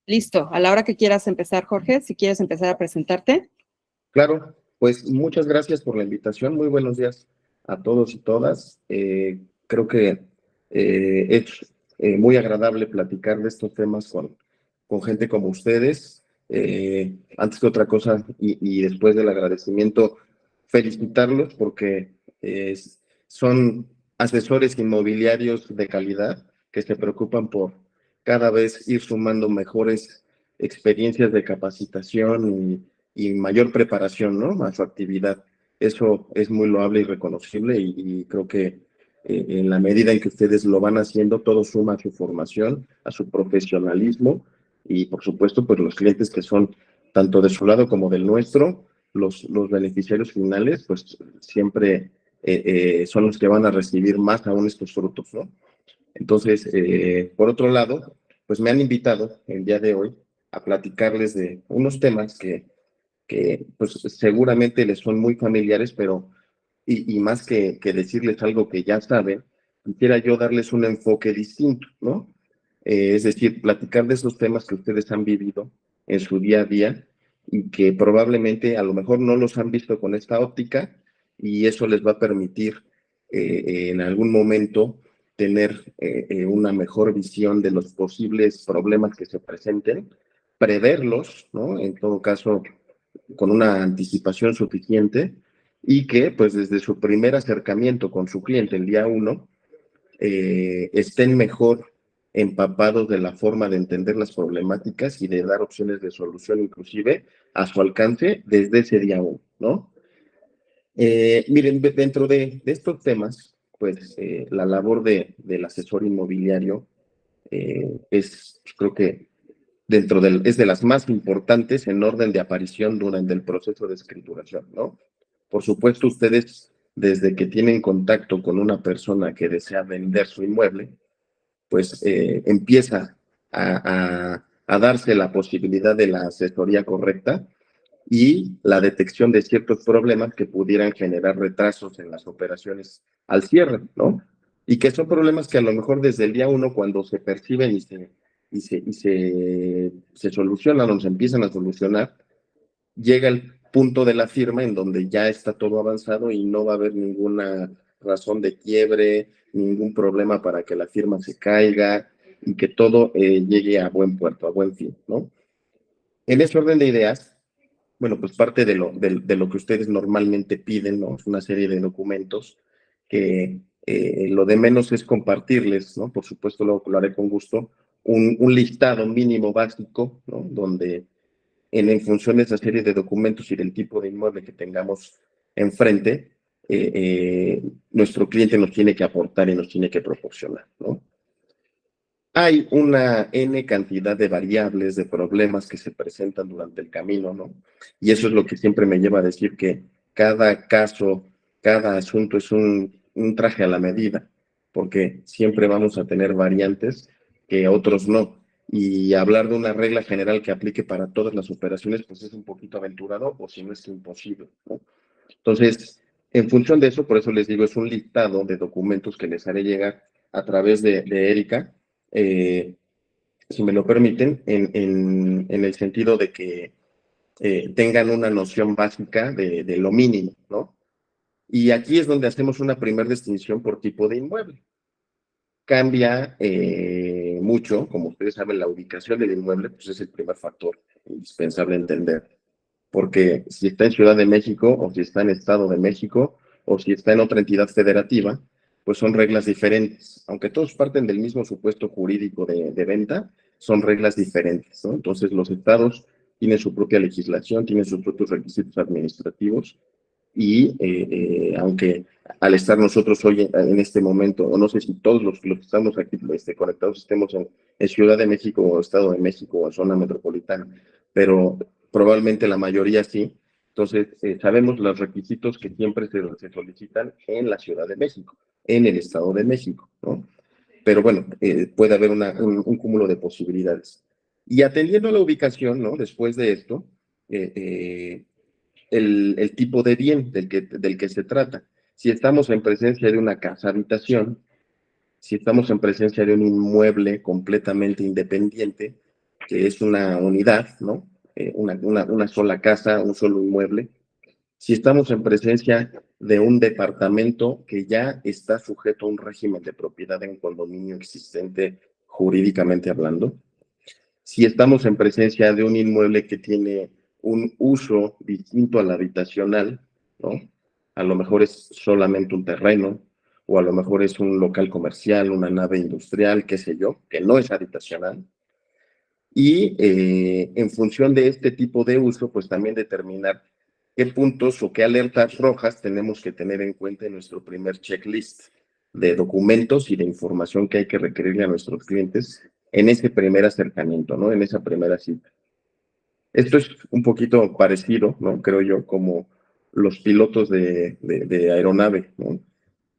Listo, a la hora que quieras empezar, Jorge, si quieres empezar a presentarte. Claro, pues muchas gracias por la invitación. Muy buenos días a todos y todas. Creo que es muy agradable platicar de estos temas con gente como ustedes. Antes que otra cosa, y después del agradecimiento, felicitarlos porque son asesores inmobiliarios de calidad que se preocupan por cada vez ir sumando mejores experiencias de capacitación y mayor preparación, ¿no?, a su actividad. Eso es muy loable y reconocible y creo que en la medida en que ustedes lo van haciendo, todo suma a su formación, a su profesionalismo y, por supuesto, pues los clientes que son tanto de su lado como del nuestro, los beneficiarios finales, pues siempre son los que van a recibir más aún estos frutos, ¿no? Entonces, por otro lado, pues me han invitado el día de hoy a platicarles de unos temas que pues seguramente les son muy familiares, pero y más que decirles algo que ya saben, quisiera yo darles un enfoque distinto, ¿no? Es decir, platicar de esos temas que ustedes han vivido en su día a día y que probablemente a lo mejor no los han visto con esta óptica y eso les va a permitir en algún momento tener una mejor visión de los posibles problemas que se presenten, preverlos, ¿no? En todo caso, con una anticipación suficiente y que pues desde su primer acercamiento con su cliente el día uno estén mejor empapados de la forma de entender las problemáticas y de dar opciones de solución inclusive a su alcance desde ese día uno, ¿no? Miren, dentro de estos temas, pues la labor del asesor inmobiliario es, creo que es de las más importantes en orden de aparición durante el proceso de escrituración, ¿no? Por supuesto, ustedes, desde que tienen contacto con una persona que desea vender su inmueble, pues empieza a darse la posibilidad de la asesoría correcta y la detección de ciertos problemas que pudieran generar retrasos en las operaciones al cierre, ¿no? Y que son problemas que a lo mejor desde el día uno, cuando se perciben se solucionan o se empiezan a solucionar, llega el punto de la firma en donde ya está todo avanzado y no va a haber ninguna razón de quiebre, ningún problema para que la firma se caiga y que todo llegue a buen puerto, a buen fin, ¿no? En ese orden de ideas, bueno, pues parte de lo que ustedes normalmente piden, ¿no? Es una serie de documentos que lo de menos es compartirles, ¿no? Por supuesto, lo haré con gusto, un listado mínimo básico, ¿no? Donde en función de esa serie de documentos y del tipo de inmueble que tengamos enfrente, nuestro cliente nos tiene que aportar y nos tiene que proporcionar, ¿no? Hay una N cantidad de variables, de problemas que se presentan durante el camino, ¿no? Y eso es lo que siempre me lleva a decir que cada caso, cada asunto es un traje a la medida, porque siempre vamos a tener variantes que otros no. Y hablar de una regla general que aplique para todas las operaciones, pues es un poquito aventurado o si no es imposible, ¿no? Entonces, en función de eso, por eso les digo, es un listado de documentos que les haré llegar a través de Erika, eh, si me lo permiten, en el sentido de que tengan una noción básica de lo mínimo, ¿no? Y aquí es donde hacemos una primera distinción por tipo de inmueble. Cambia mucho, como ustedes saben, la ubicación del inmueble, pues es el primer factor indispensable entender. Porque si está en Ciudad de México, o si está en Estado de México, o si está en otra entidad federativa, pues son reglas diferentes. Aunque todos parten del mismo supuesto jurídico de venta, son reglas diferentes, ¿no? Entonces los estados tienen su propia legislación, tienen sus propios requisitos administrativos, y aunque al estar nosotros hoy en este momento, o no sé si todos los que estamos aquí conectados estemos en Ciudad de México o Estado de México o zona metropolitana, pero probablemente la mayoría sí. Entonces, sabemos los requisitos que siempre se solicitan en la Ciudad de México, en el Estado de México, ¿no? Pero bueno, puede haber un cúmulo de posibilidades. Y atendiendo a la ubicación, ¿no? Después de esto, eh, eh, el tipo de bien del que se trata. Si estamos en presencia de una casa habitación, si estamos en presencia de un inmueble completamente independiente, que es una unidad, ¿no? Una sola casa, un solo inmueble. Si estamos en presencia de un departamento que ya está sujeto a un régimen de propiedad en condominio existente jurídicamente hablando, si estamos en presencia de un inmueble que tiene un uso distinto al habitacional, ¿no? A lo mejor es solamente un terreno, o a lo mejor es un local comercial, una nave industrial, qué sé yo, que no es habitacional. Y en función de este tipo de uso, pues también determinar qué puntos o qué alertas rojas tenemos que tener en cuenta en nuestro primer checklist de documentos y de información que hay que requerirle a nuestros clientes en ese primer acercamiento, ¿no? En esa primera cita. Esto es un poquito parecido, ¿no? Creo yo, como los pilotos de aeronave, ¿no?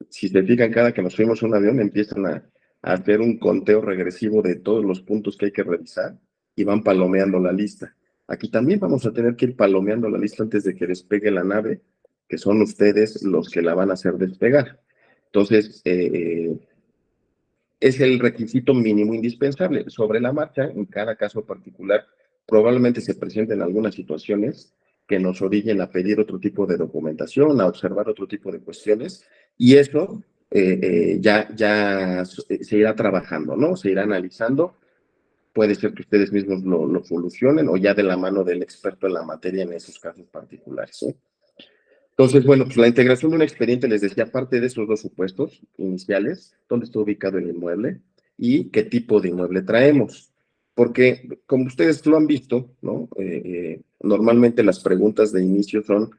Si se fijan, cada que nos subimos a un avión empiezan a hacer un conteo regresivo de todos los puntos que hay que revisar y van palomeando la lista. Aquí también vamos a tener que ir palomeando la lista antes de que despegue la nave, que son ustedes los que la van a hacer despegar. Entonces, es el requisito mínimo indispensable. Sobre la marcha, en cada caso particular, probablemente se presenten algunas situaciones que nos orillen a pedir otro tipo de documentación, a observar otro tipo de cuestiones, y eso ya se irá trabajando, ¿no? Se irá analizando. Puede ser que ustedes mismos lo solucionen o ya de la mano del experto en la materia en esos casos particulares, ¿sí? Entonces, bueno, pues la integración de un expediente, les decía, aparte de esos dos supuestos iniciales, dónde está ubicado el inmueble y qué tipo de inmueble traemos. Porque, como ustedes lo han visto, ¿no? Normalmente las preguntas de inicio son,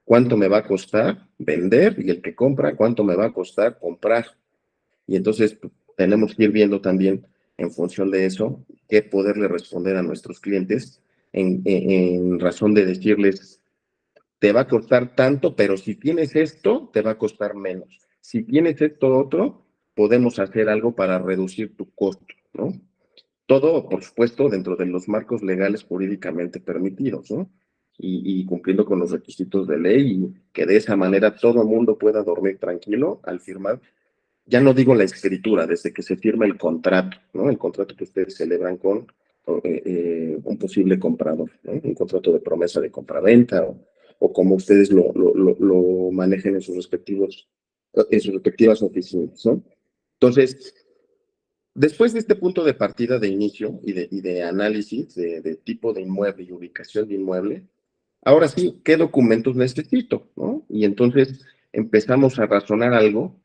¿cuánto me va a costar vender? Y el que compra, ¿cuánto me va a costar comprar? Y entonces pues, tenemos que ir viendo también, en función de eso, qué poderle responder a nuestros clientes en razón de decirles, te va a costar tanto, pero si tienes esto, te va a costar menos. Si tienes esto otro, podemos hacer algo para reducir tu costo, ¿no? Todo, por supuesto, dentro de los marcos legales jurídicamente permitidos, ¿no? Y cumpliendo con los requisitos de ley y que de esa manera todo el mundo pueda dormir tranquilo al firmar. Ya no digo la escritura, desde que se firma el contrato, ¿no? El contrato que ustedes celebran con un posible comprador, ¿no? Un contrato de promesa de compraventa o como ustedes lo manejen en sus respectivas oficinas, ¿no? Entonces, después de este punto de partida de inicio y de análisis de tipo de inmueble y ubicación de inmueble, ahora sí, ¿qué documentos necesito, no? Y entonces empezamos a razonar algo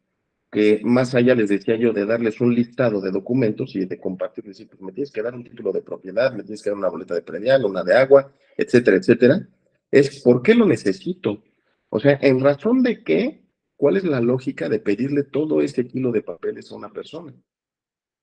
que más allá, les decía yo, de darles un listado de documentos y de compartirles, pues me tienes que dar un título de propiedad, me tienes que dar una boleta de predial, una de agua, etcétera, etcétera, es ¿por qué lo necesito? O sea, ¿en razón de qué? ¿Cuál es la lógica de pedirle todo ese kilo de papeles a una persona?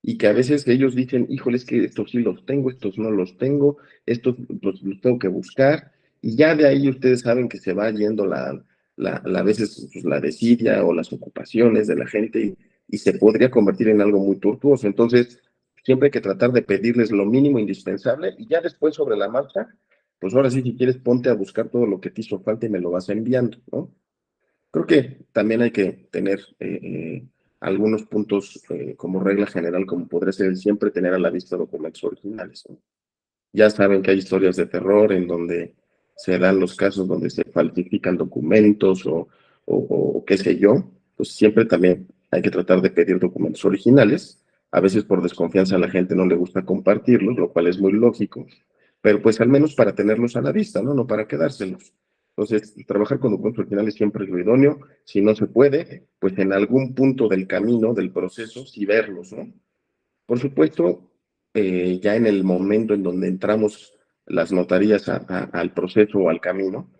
Y que a veces ellos dicen, híjole, es que estos sí los tengo, estos no los tengo, estos los tengo que buscar, y ya de ahí ustedes saben que se va yendo a veces pues, la desidia o las ocupaciones de la gente y se podría convertir en algo muy tortuoso. Entonces, siempre hay que tratar de pedirles lo mínimo indispensable y ya después sobre la marcha, pues ahora sí, si quieres, ponte a buscar todo lo que te hizo falta y me lo vas enviando, ¿no? Creo que también hay que tener algunos puntos como regla general, como podría ser el siempre tener a la vista documentos originales, ¿no? Ya saben que hay historias de terror en donde se dan los casos donde se falsifican documentos o qué sé yo, pues siempre también hay que tratar de pedir documentos originales. A veces por desconfianza a la gente no le gusta compartirlos, lo cual es muy lógico, pero pues al menos para tenerlos a la vista, ¿no? No para quedárselos. Entonces, trabajar con documentos originales siempre es lo idóneo. Si no se puede, pues en algún punto del camino, del proceso, sí verlos, ¿no? Por supuesto, ya en el momento en donde entramos las notarías al proceso o al camino,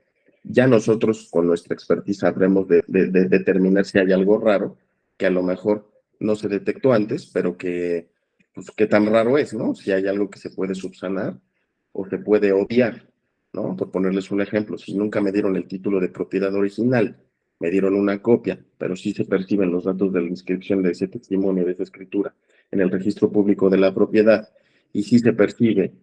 ya nosotros con nuestra expertise sabremos de determinar si hay algo raro, que a lo mejor no se detectó antes, pero que, pues, qué tan raro es, ¿no? Si hay algo que se puede subsanar o se puede obviar, ¿no? Por ponerles un ejemplo, si nunca me dieron el título de propiedad original, me dieron una copia, pero sí se perciben los datos de la inscripción de ese testimonio, de esa escritura, en el registro público de la propiedad, y sí se percibe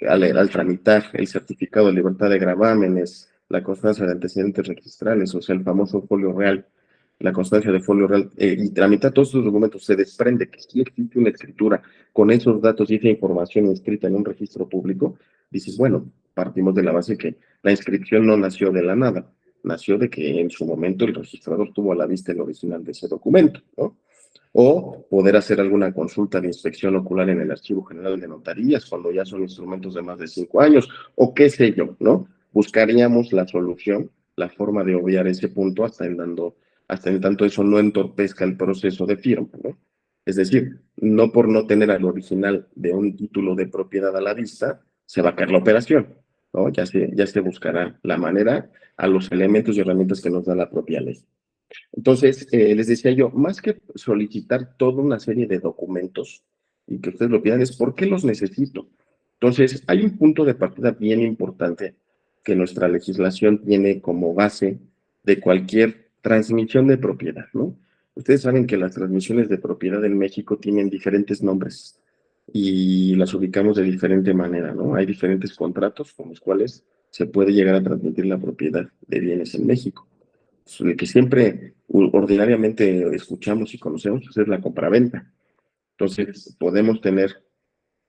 al tramitar el certificado de libertad de gravámenes, la constancia de antecedentes registrales, o sea, el famoso folio real, la constancia de folio real, y tramita todos esos documentos, se desprende que sí existe una escritura con esos datos y esa información inscrita en un registro público, dices, bueno, partimos de la base que la inscripción no nació de la nada, nació de que en su momento el registrador tuvo a la vista el original de ese documento, ¿no? O poder hacer alguna consulta de inspección ocular en el Archivo General de Notarías cuando ya son instrumentos de más de 5 años, o qué sé yo, ¿no? Buscaríamos la solución, la forma de obviar ese punto hasta en tanto eso no entorpezca el proceso de firma, ¿no? Es decir, no por no tener al original de un título de propiedad a la vista, se va a caer la operación, ¿no? Ya se buscará la manera a los elementos y herramientas que nos da la propia ley. Entonces, les decía yo, más que solicitar toda una serie de documentos y que ustedes lo pidan, es ¿por qué los necesito? Entonces, hay un punto de partida bien importante que nuestra legislación tiene como base de cualquier transmisión de propiedad, ¿no? Ustedes saben que las transmisiones de propiedad en México tienen diferentes nombres y las ubicamos de diferente manera, ¿no? Hay diferentes contratos con los cuales se puede llegar a transmitir la propiedad de bienes en México. El que siempre ordinariamente escuchamos y conocemos pues, es la compraventa. Entonces, podemos tener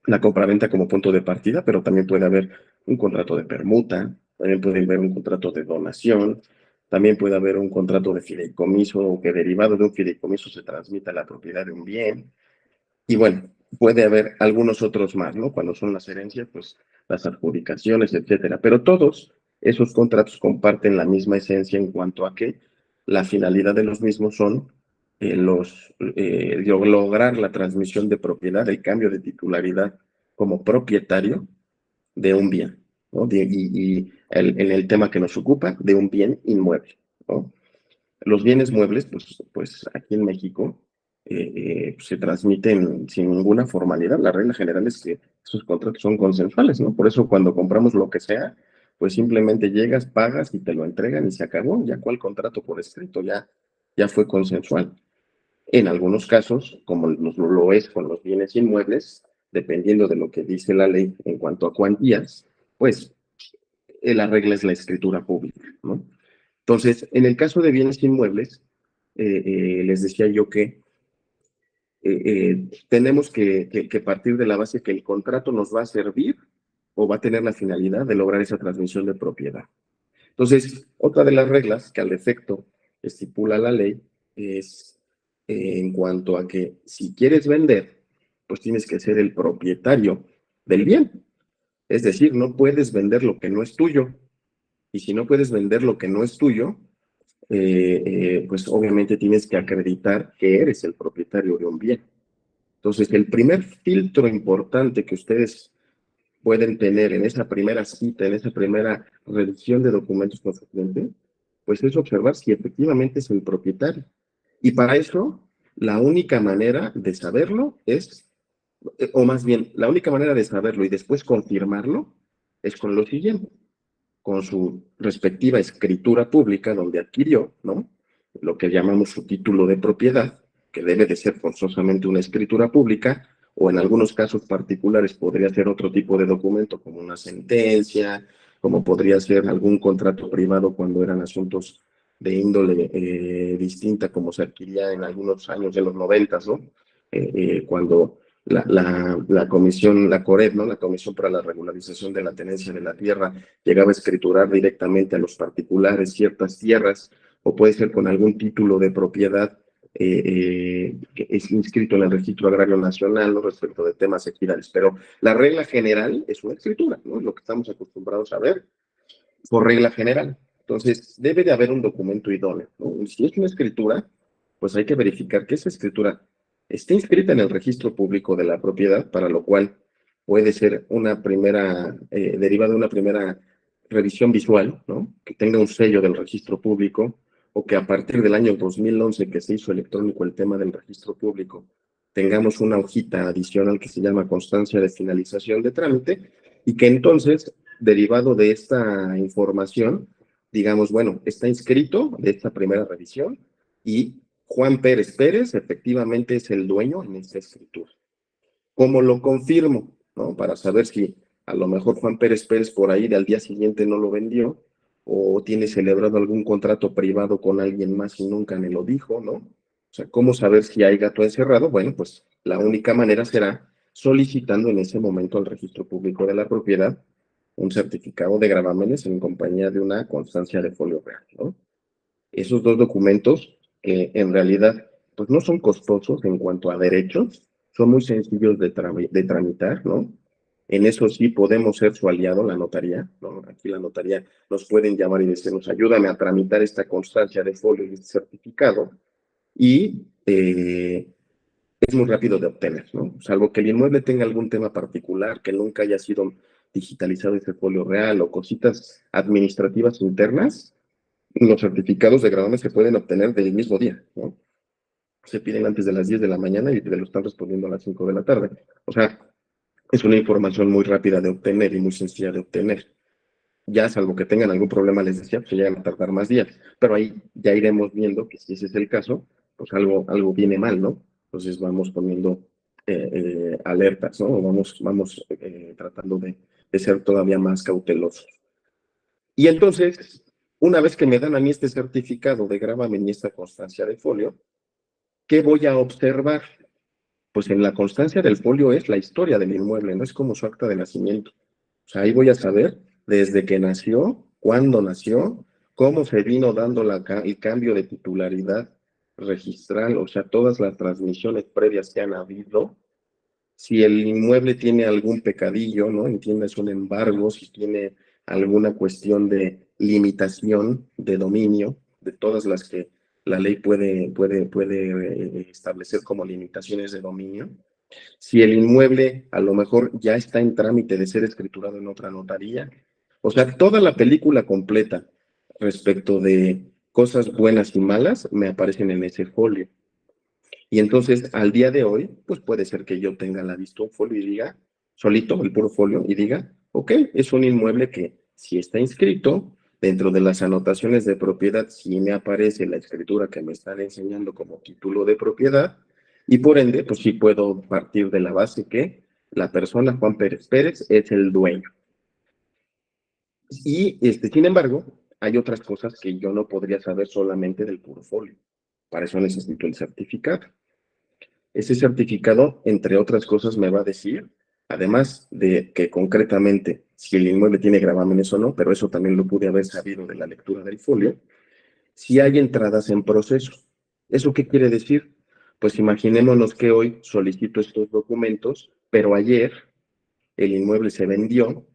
la compraventa como punto de partida, pero también puede haber un contrato de permuta, también puede haber un contrato de donación, también puede haber un contrato de fideicomiso o que derivado de un fideicomiso se transmita la propiedad de un bien. Y bueno, puede haber algunos otros más, ¿no? Cuando son las herencias, pues las adjudicaciones, etcétera. Pero todos esos contratos comparten la misma esencia en cuanto a que la finalidad de los mismos son lograr la transmisión de propiedad, el cambio de titularidad como propietario de un bien, ¿no? En el tema que nos ocupa, de un bien inmueble, ¿no? Los bienes muebles, pues aquí en México se transmiten sin ninguna formalidad. La regla general es que esos contratos son consensuales, ¿no? Por eso cuando compramos lo que sea, pues simplemente llegas, pagas y te lo entregan y se acabó. Ya cuál contrato por escrito, ya fue consensual. En algunos casos, como lo es con los bienes inmuebles, dependiendo de lo que dice la ley en cuanto a cuantías, pues la regla es la escritura pública, ¿no? Entonces, en el caso de bienes inmuebles, les decía yo que tenemos que partir de la base que el contrato nos va a servir o va a tener la finalidad de lograr esa transmisión de propiedad. Entonces, otra de las reglas que al efecto estipula la ley es en cuanto a que si quieres vender, pues tienes que ser el propietario del bien. Es decir, no puedes vender lo que no es tuyo. Y si no puedes vender lo que no es tuyo, pues obviamente tienes que acreditar que eres el propietario de un bien. Entonces, el primer filtro importante que ustedes pueden tener en esa primera cita, en esa primera revisión de documentos con su cliente, pues es observar si efectivamente es el propietario. Y para eso, la única manera de saberlo es, o más bien, la única manera de saberlo y después confirmarlo es con lo siguiente, con su respectiva escritura pública donde adquirió, ¿no? Lo que llamamos su título de propiedad, que debe de ser forzosamente una escritura pública, o en algunos casos particulares podría ser otro tipo de documento como una sentencia, como podría ser algún contrato privado cuando eran asuntos de índole distinta como se adquiría en algunos años de los 90, ¿no? Cuando la comisión, la CORED, ¿no? La Comisión para la Regularización de la Tenencia de la Tierra, llegaba a escriturar directamente a los particulares ciertas tierras, o puede ser con algún título de propiedad que es inscrito en el Registro Agrario Nacional, ¿no? Respecto de temas equidales. Pero la regla general es una escritura, ¿no? Es lo que estamos acostumbrados a ver por regla general. Entonces, debe de haber un documento idóneo, ¿no? Si es una escritura, pues hay que verificar que esa escritura esté inscrita en el registro público de la propiedad, para lo cual puede ser una primera, deriva de una primera revisión visual, ¿no? Que tenga un sello del registro público, o que a partir del año 2011 que se hizo electrónico el tema del registro público, tengamos una hojita adicional que se llama constancia de finalización de trámite, y que entonces, derivado de esta información, digamos, bueno, está inscrito de esta primera revisión y Juan Pérez Pérez efectivamente es el dueño en esta escritura. ¿Cómo lo confirmo? ¿No? Para saber si a lo mejor Juan Pérez Pérez por ahí al día siguiente no lo vendió, o tiene celebrado algún contrato privado con alguien más y nunca me lo dijo, ¿no? O sea, ¿cómo saber si hay gato encerrado? Bueno, pues la única manera será solicitando en ese momento al registro público de la propiedad un certificado de gravámenes en compañía de una constancia de folio real, ¿no? Esos dos documentos, que en realidad pues no son costosos en cuanto a derechos, son muy sencillos de tramitar, ¿no? En eso sí podemos ser su aliado, la notaría, ¿no? Aquí la notaría nos pueden llamar y decirnos, ayúdame a tramitar esta constancia de folio y este certificado, y es muy rápido de obtener, ¿no? Salvo que el inmueble tenga algún tema particular, que nunca haya sido digitalizado ese folio real o cositas administrativas internas, los certificados de gravamen se pueden obtener del mismo día, ¿no? Se piden antes de las 10 de la mañana y te lo están respondiendo a las 5 de la tarde. O sea, es una información muy rápida de obtener y muy sencilla de obtener. Ya, salvo que tengan algún problema, les decía, pues llegan a tardar más días. Pero ahí ya iremos viendo que si ese es el caso, pues algo viene mal, ¿no? Entonces vamos poniendo alertas, ¿no? Vamos tratando de ser todavía más cautelosos. Y entonces, una vez que me dan a mí este certificado de gravamen y esta constancia de folio, ¿qué voy a observar? Pues en la constancia del folio es la historia del inmueble, no es como su acta de nacimiento. O sea, ahí voy a saber desde que nació, cuándo nació, cómo se vino dando el cambio de titularidad registral, o sea, todas las transmisiones previas que han habido, si el inmueble tiene algún pecadillo, ¿no? Entiendes, un embargo, si tiene alguna cuestión de limitación de dominio, de todas las que la ley puede establecer como limitaciones de dominio. Si el inmueble a lo mejor ya está en trámite de ser escriturado en otra notaría. O sea, toda la película completa respecto de cosas buenas y malas me aparecen en ese folio. Y entonces, al día de hoy, pues puede ser que yo tenga la vista un folio y diga, solito, el puro folio, y diga, ok, es un inmueble que si está inscrito, dentro de las anotaciones de propiedad, sí me aparece la escritura que me están enseñando como título de propiedad, y por ende, pues sí puedo partir de la base que la persona Juan Pérez Pérez es el dueño. Y, sin embargo, hay otras cosas que yo no podría saber solamente del puro folio. Para eso necesito el certificado. Ese certificado, entre otras cosas, me va a decir, además de que concretamente si el inmueble tiene gravámenes o no, pero eso también lo pude haber sabido de la lectura del folio, si hay entradas en proceso. ¿Eso qué quiere decir? Pues imaginémonos que hoy solicito estos documentos, pero ayer el inmueble se vendió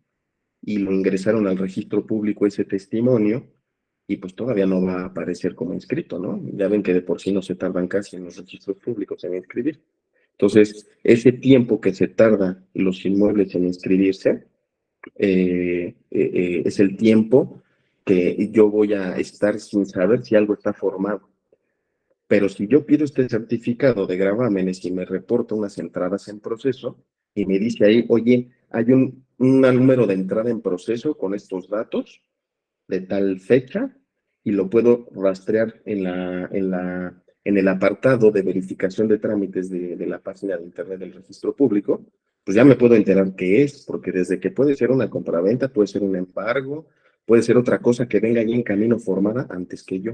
y lo ingresaron al registro público ese testimonio y pues todavía no va a aparecer como inscrito, ¿no? Ya ven que de por sí no se tardan casi en los registros públicos en inscribir. Entonces, ese tiempo que se tarda los inmuebles en inscribirse es el tiempo que yo voy a estar sin saber si algo está formado. Pero si yo pido este certificado de gravámenes y me reporta unas entradas en proceso y me dice ahí, oye, hay un número de entrada en proceso con estos datos de tal fecha y lo puedo rastrear en el apartado de verificación de trámites de la página de internet del registro público, pues ya me puedo enterar qué es, porque desde que puede ser una compraventa, puede ser un embargo, puede ser otra cosa que venga ahí en camino formada antes que yo.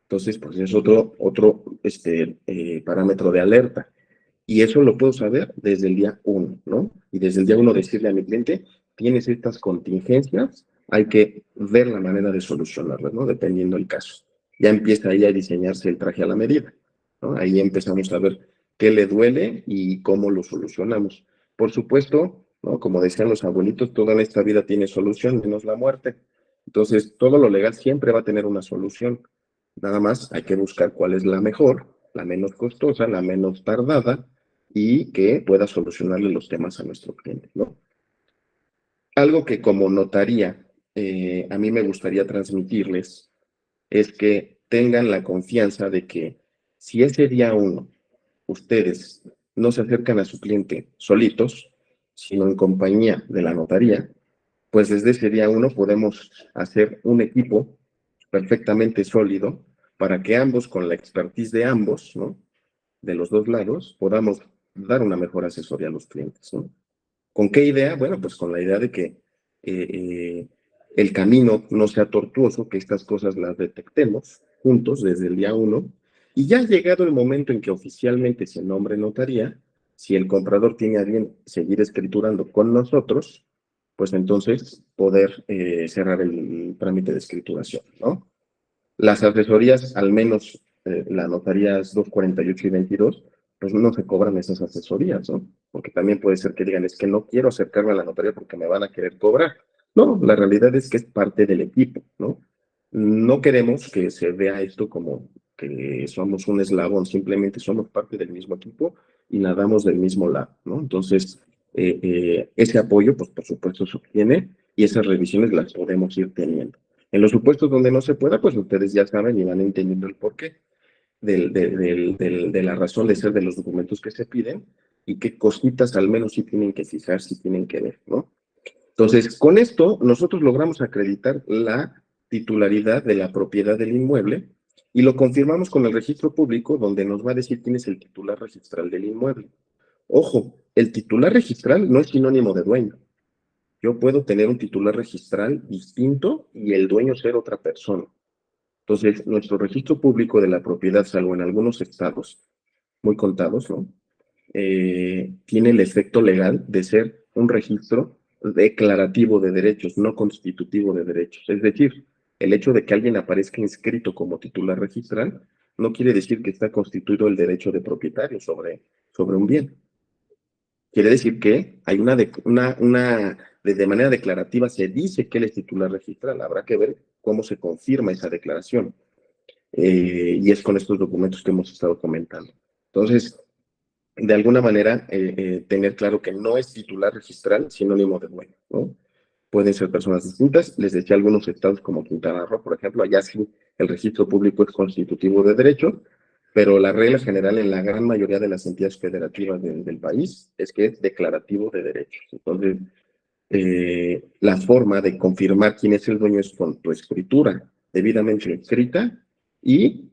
Entonces, pues es otro parámetro de alerta. Y eso lo puedo saber desde el día uno, ¿no? Y desde el día uno decirle a mi cliente, tienes estas contingencias, hay que ver la manera de solucionarlas, ¿no? Dependiendo del caso. Ya empieza ahí a diseñarse el traje a la medida, ¿no? Ahí empezamos a ver qué le duele y cómo lo solucionamos. Por supuesto, ¿no? Como decían los abuelitos, toda esta vida tiene solución, menos la muerte. Entonces, todo lo legal siempre va a tener una solución. Nada más hay que buscar cuál es la mejor, la menos costosa, la menos tardada y que pueda solucionarle los temas a nuestro cliente, ¿no? Algo que como notaría a mí me gustaría transmitirles es que tengan la confianza de que si ese día uno ustedes no se acercan a su cliente solitos, sino en compañía de la notaría, pues desde ese día uno podemos hacer un equipo perfectamente sólido para que ambos, con la expertise de ambos, ¿no? De los dos lados, podamos dar una mejor asesoría a los clientes, ¿no? ¿Con qué idea? Bueno, pues con la idea de que eh, el camino no sea tortuoso, que estas cosas las detectemos juntos desde el día 1, y ya llegado el momento en que oficialmente se nombre notaría, si el comprador tiene a bien seguir escriturando con nosotros, pues entonces poder cerrar el trámite de escrituración, ¿no? Las asesorías, al menos las notarías 248 y 22, pues no se cobran esas asesorías, ¿no? Porque también puede ser que digan, es que no quiero acercarme a la notaría porque me van a querer cobrar. No, la realidad es que es parte del equipo, ¿no? No queremos que se vea esto como que somos un eslabón, simplemente somos parte del mismo equipo y nadamos del mismo lado, ¿no? Entonces, ese apoyo, pues por supuesto, se obtiene y esas revisiones las podemos ir teniendo. En los supuestos donde no se pueda, pues ustedes ya saben y van entendiendo el porqué de la razón de ser de los documentos que se piden y qué cositas al menos sí tienen que fijar, sí tienen que ver, ¿no? Entonces, con esto nosotros logramos acreditar la titularidad de la propiedad del inmueble y lo confirmamos con el registro público donde nos va a decir quién es el titular registral del inmueble. Ojo, el titular registral no es sinónimo de dueño. Yo puedo tener un titular registral distinto y el dueño ser otra persona. Entonces, nuestro registro público de la propiedad, salvo en algunos estados muy contados, ¿no? Tiene el efecto legal de ser un registro declarativo de derechos, no constitutivo de derechos. Es decir, el hecho de que alguien aparezca inscrito como titular registral no quiere decir que está constituido el derecho de propietario sobre un bien. Quiere decir que hay de manera declarativa se dice que él es titular registral. Habrá que ver cómo se confirma esa declaración. Y es con estos documentos que hemos estado comentando. Entonces, de alguna manera, tener claro que no es titular registral sinónimo de dueño, ¿no? Pueden ser personas distintas. Les decía algunos estados como Quintana Roo, por ejemplo, allá sí el registro público es constitutivo de derecho, pero la regla general en la gran mayoría de las entidades federativas del país es que es declarativo de derechos. Entonces, la forma de confirmar quién es el dueño es con tu escritura debidamente escrita y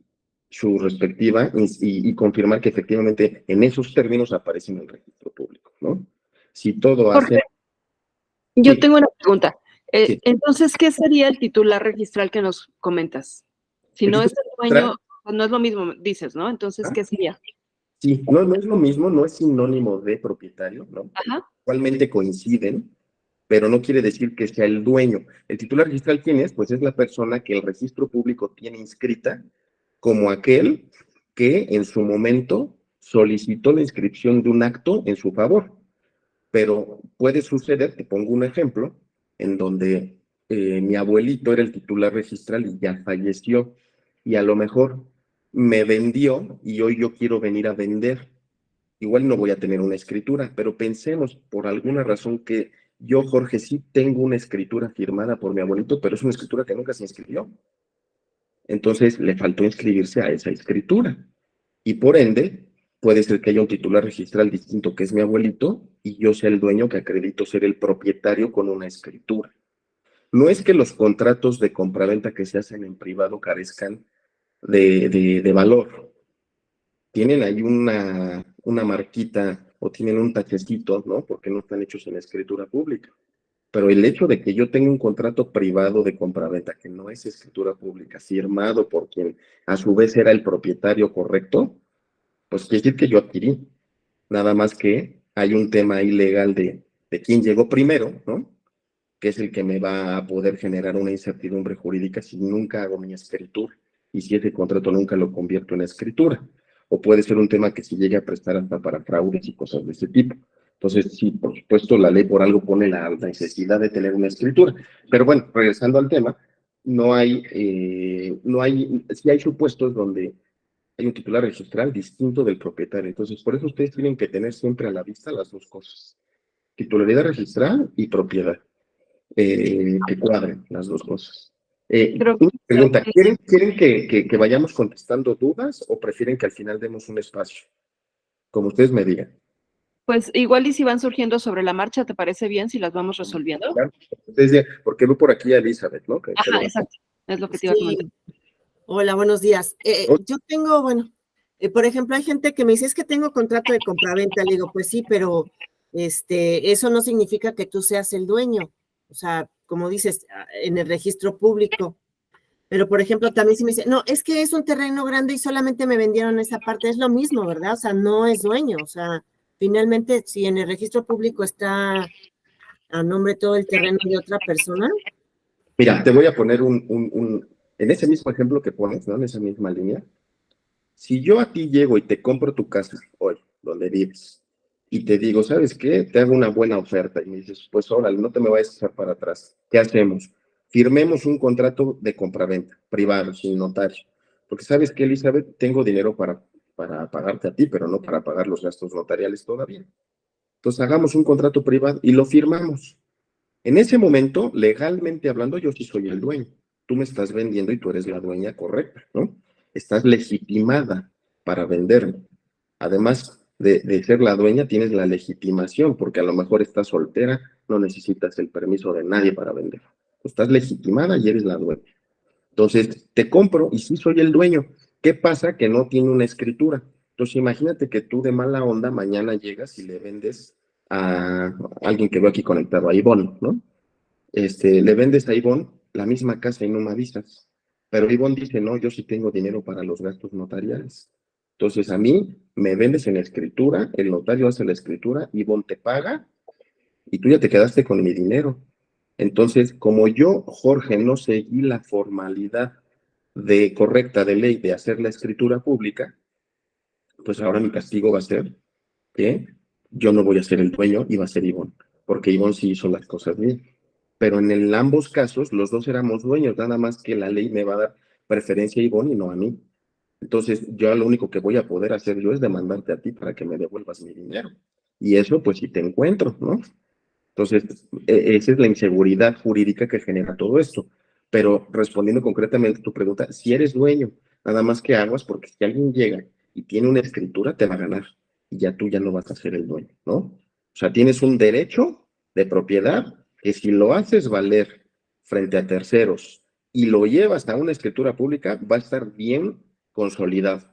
su respectiva y confirmar que efectivamente en esos términos aparece en el registro público, ¿no? Si todo Jorge, hace... yo Sí, tengo una pregunta. sí. Entonces, ¿qué sería el titular registral que nos comentas? Si El no es titular el dueño, registral, pues no es lo mismo, dices, ¿no? Entonces, ¿ah? ¿qué sería? Sí, no es lo mismo, no es sinónimo de propietario, ¿no? Ajá. Igualmente coinciden, pero no quiere decir que sea el dueño. El titular registral, ¿quién es? Pues es la persona que el registro público tiene inscrita como aquel que en su momento solicitó la inscripción de un acto en su favor. Pero puede suceder, te pongo un ejemplo, en donde mi abuelito era el titular registral y ya falleció, y a lo mejor me vendió y hoy yo quiero venir a vender. Igual no voy a tener una escritura, pero pensemos por alguna razón que yo, Jorge, sí tengo una escritura firmada por mi abuelito, pero es una escritura que nunca se inscribió. Entonces le faltó inscribirse a esa escritura. Y por ende, puede ser que haya un titular registral distinto que es mi abuelito y yo sea el dueño que acredito ser el propietario con una escritura. No es que los contratos de compraventa que se hacen en privado carezcan de valor. Tienen ahí una marquita o tienen un tachecito, ¿no? Porque no están hechos en escritura pública. Pero el hecho de que yo tenga un contrato privado de compraventa que no es escritura pública, firmado por quien a su vez era el propietario correcto, pues quiere decir que yo adquirí. Nada más que hay un tema ilegal de quién llegó primero, ¿no? Que es el que me va a poder generar una incertidumbre jurídica si nunca hago mi escritura y si ese contrato nunca lo convierto en escritura. O puede ser un tema que se llegue a prestar hasta para fraudes y cosas de ese tipo. Entonces, sí, por supuesto, la ley por algo pone la necesidad de tener una escritura. Pero bueno, regresando al tema, sí hay supuestos donde hay un titular registral distinto del propietario. Entonces, por eso ustedes tienen que tener siempre a la vista las dos cosas, titularidad registral y propiedad, que cuadren las dos cosas. Creo Una pregunta, que, ¿quieren que vayamos contestando dudas o prefieren que al final demos un espacio? Como ustedes me digan. pues igual y si van surgiendo sobre la marcha, ¿te parece bien si las vamos resolviendo? Claro. Porque veo por aquí a Elizabeth, ¿no? Que Ajá, levantó. exacto. Es lo que te iba a comentar. Sí, hola, buenos días. Yo tengo, bueno, por ejemplo, hay gente que me dice, es que tengo contrato de compraventa. Le digo, pues sí, pero eso no significa que tú seas el dueño. O sea, como dices, en el registro público. Pero, por ejemplo, también si me dice, no, es que es un terreno grande y solamente me vendieron esa parte, es lo mismo, ¿verdad? O sea, no es dueño, o sea, finalmente, si en el registro público está a nombre todo el terreno de otra persona. Mira, te voy a poner en ese mismo ejemplo que pones, ¿no? En esa misma línea. Si yo a ti llego y te compro tu casa hoy, donde vives, y te digo, ¿sabes qué? Te hago una buena oferta, y me dices, pues órale, no te me vayas a echar para atrás. ¿Qué hacemos? Firmemos un contrato de compraventa, privado, sin notario. Porque ¿sabes qué, Elizabeth? Tengo dinero para pagarte a ti, pero no para pagar los gastos notariales todavía. Entonces hagamos un contrato privado y lo firmamos. En ese momento, legalmente hablando, yo sí soy el dueño. Tú me estás vendiendo y tú eres la dueña correcta, ¿no? Estás legitimada para venderme. Además de ser la dueña, tienes la legitimación, porque a lo mejor estás soltera, no necesitas el permiso de nadie para vender. Estás legitimada y eres la dueña. Entonces, te compro y sí soy el dueño. ¿Qué pasa? Que no tiene una escritura. Entonces, imagínate que tú de mala onda mañana llegas y le vendes a alguien que veo aquí conectado, a Ivonne, ¿no? Le vendes a Ivonne la misma casa y no me avisas. Pero Ivonne dice, no, yo sí tengo dinero para los gastos notariales. Entonces, a mí me vendes en la escritura, el notario hace la escritura, Ivonne te paga y tú ya te quedaste con mi dinero. Entonces, como yo, Jorge, no seguí la formalidad correcta de ley de hacer la escritura pública, pues ahora mi castigo va a ser que yo no voy a ser el dueño y va a ser Ivonne, porque Ivonne sí hizo las cosas bien. Pero en ambos casos, los dos éramos dueños, nada más que la ley me va a dar preferencia a Ivonne y no a mí. Entonces, yo lo único que voy a poder hacer yo es demandarte a ti para que me devuelvas mi dinero. Y eso, pues, si te encuentro, ¿no? Entonces, esa es la inseguridad jurídica que genera todo esto. Pero respondiendo concretamente a tu pregunta, si eres dueño, nada más que aguas, porque si alguien llega y tiene una escritura, te va a ganar. Y ya tú ya no vas a ser el dueño, ¿no? O sea, tienes un derecho de propiedad que si lo haces valer frente a terceros y lo llevas a una escritura pública, va a estar bien consolidado,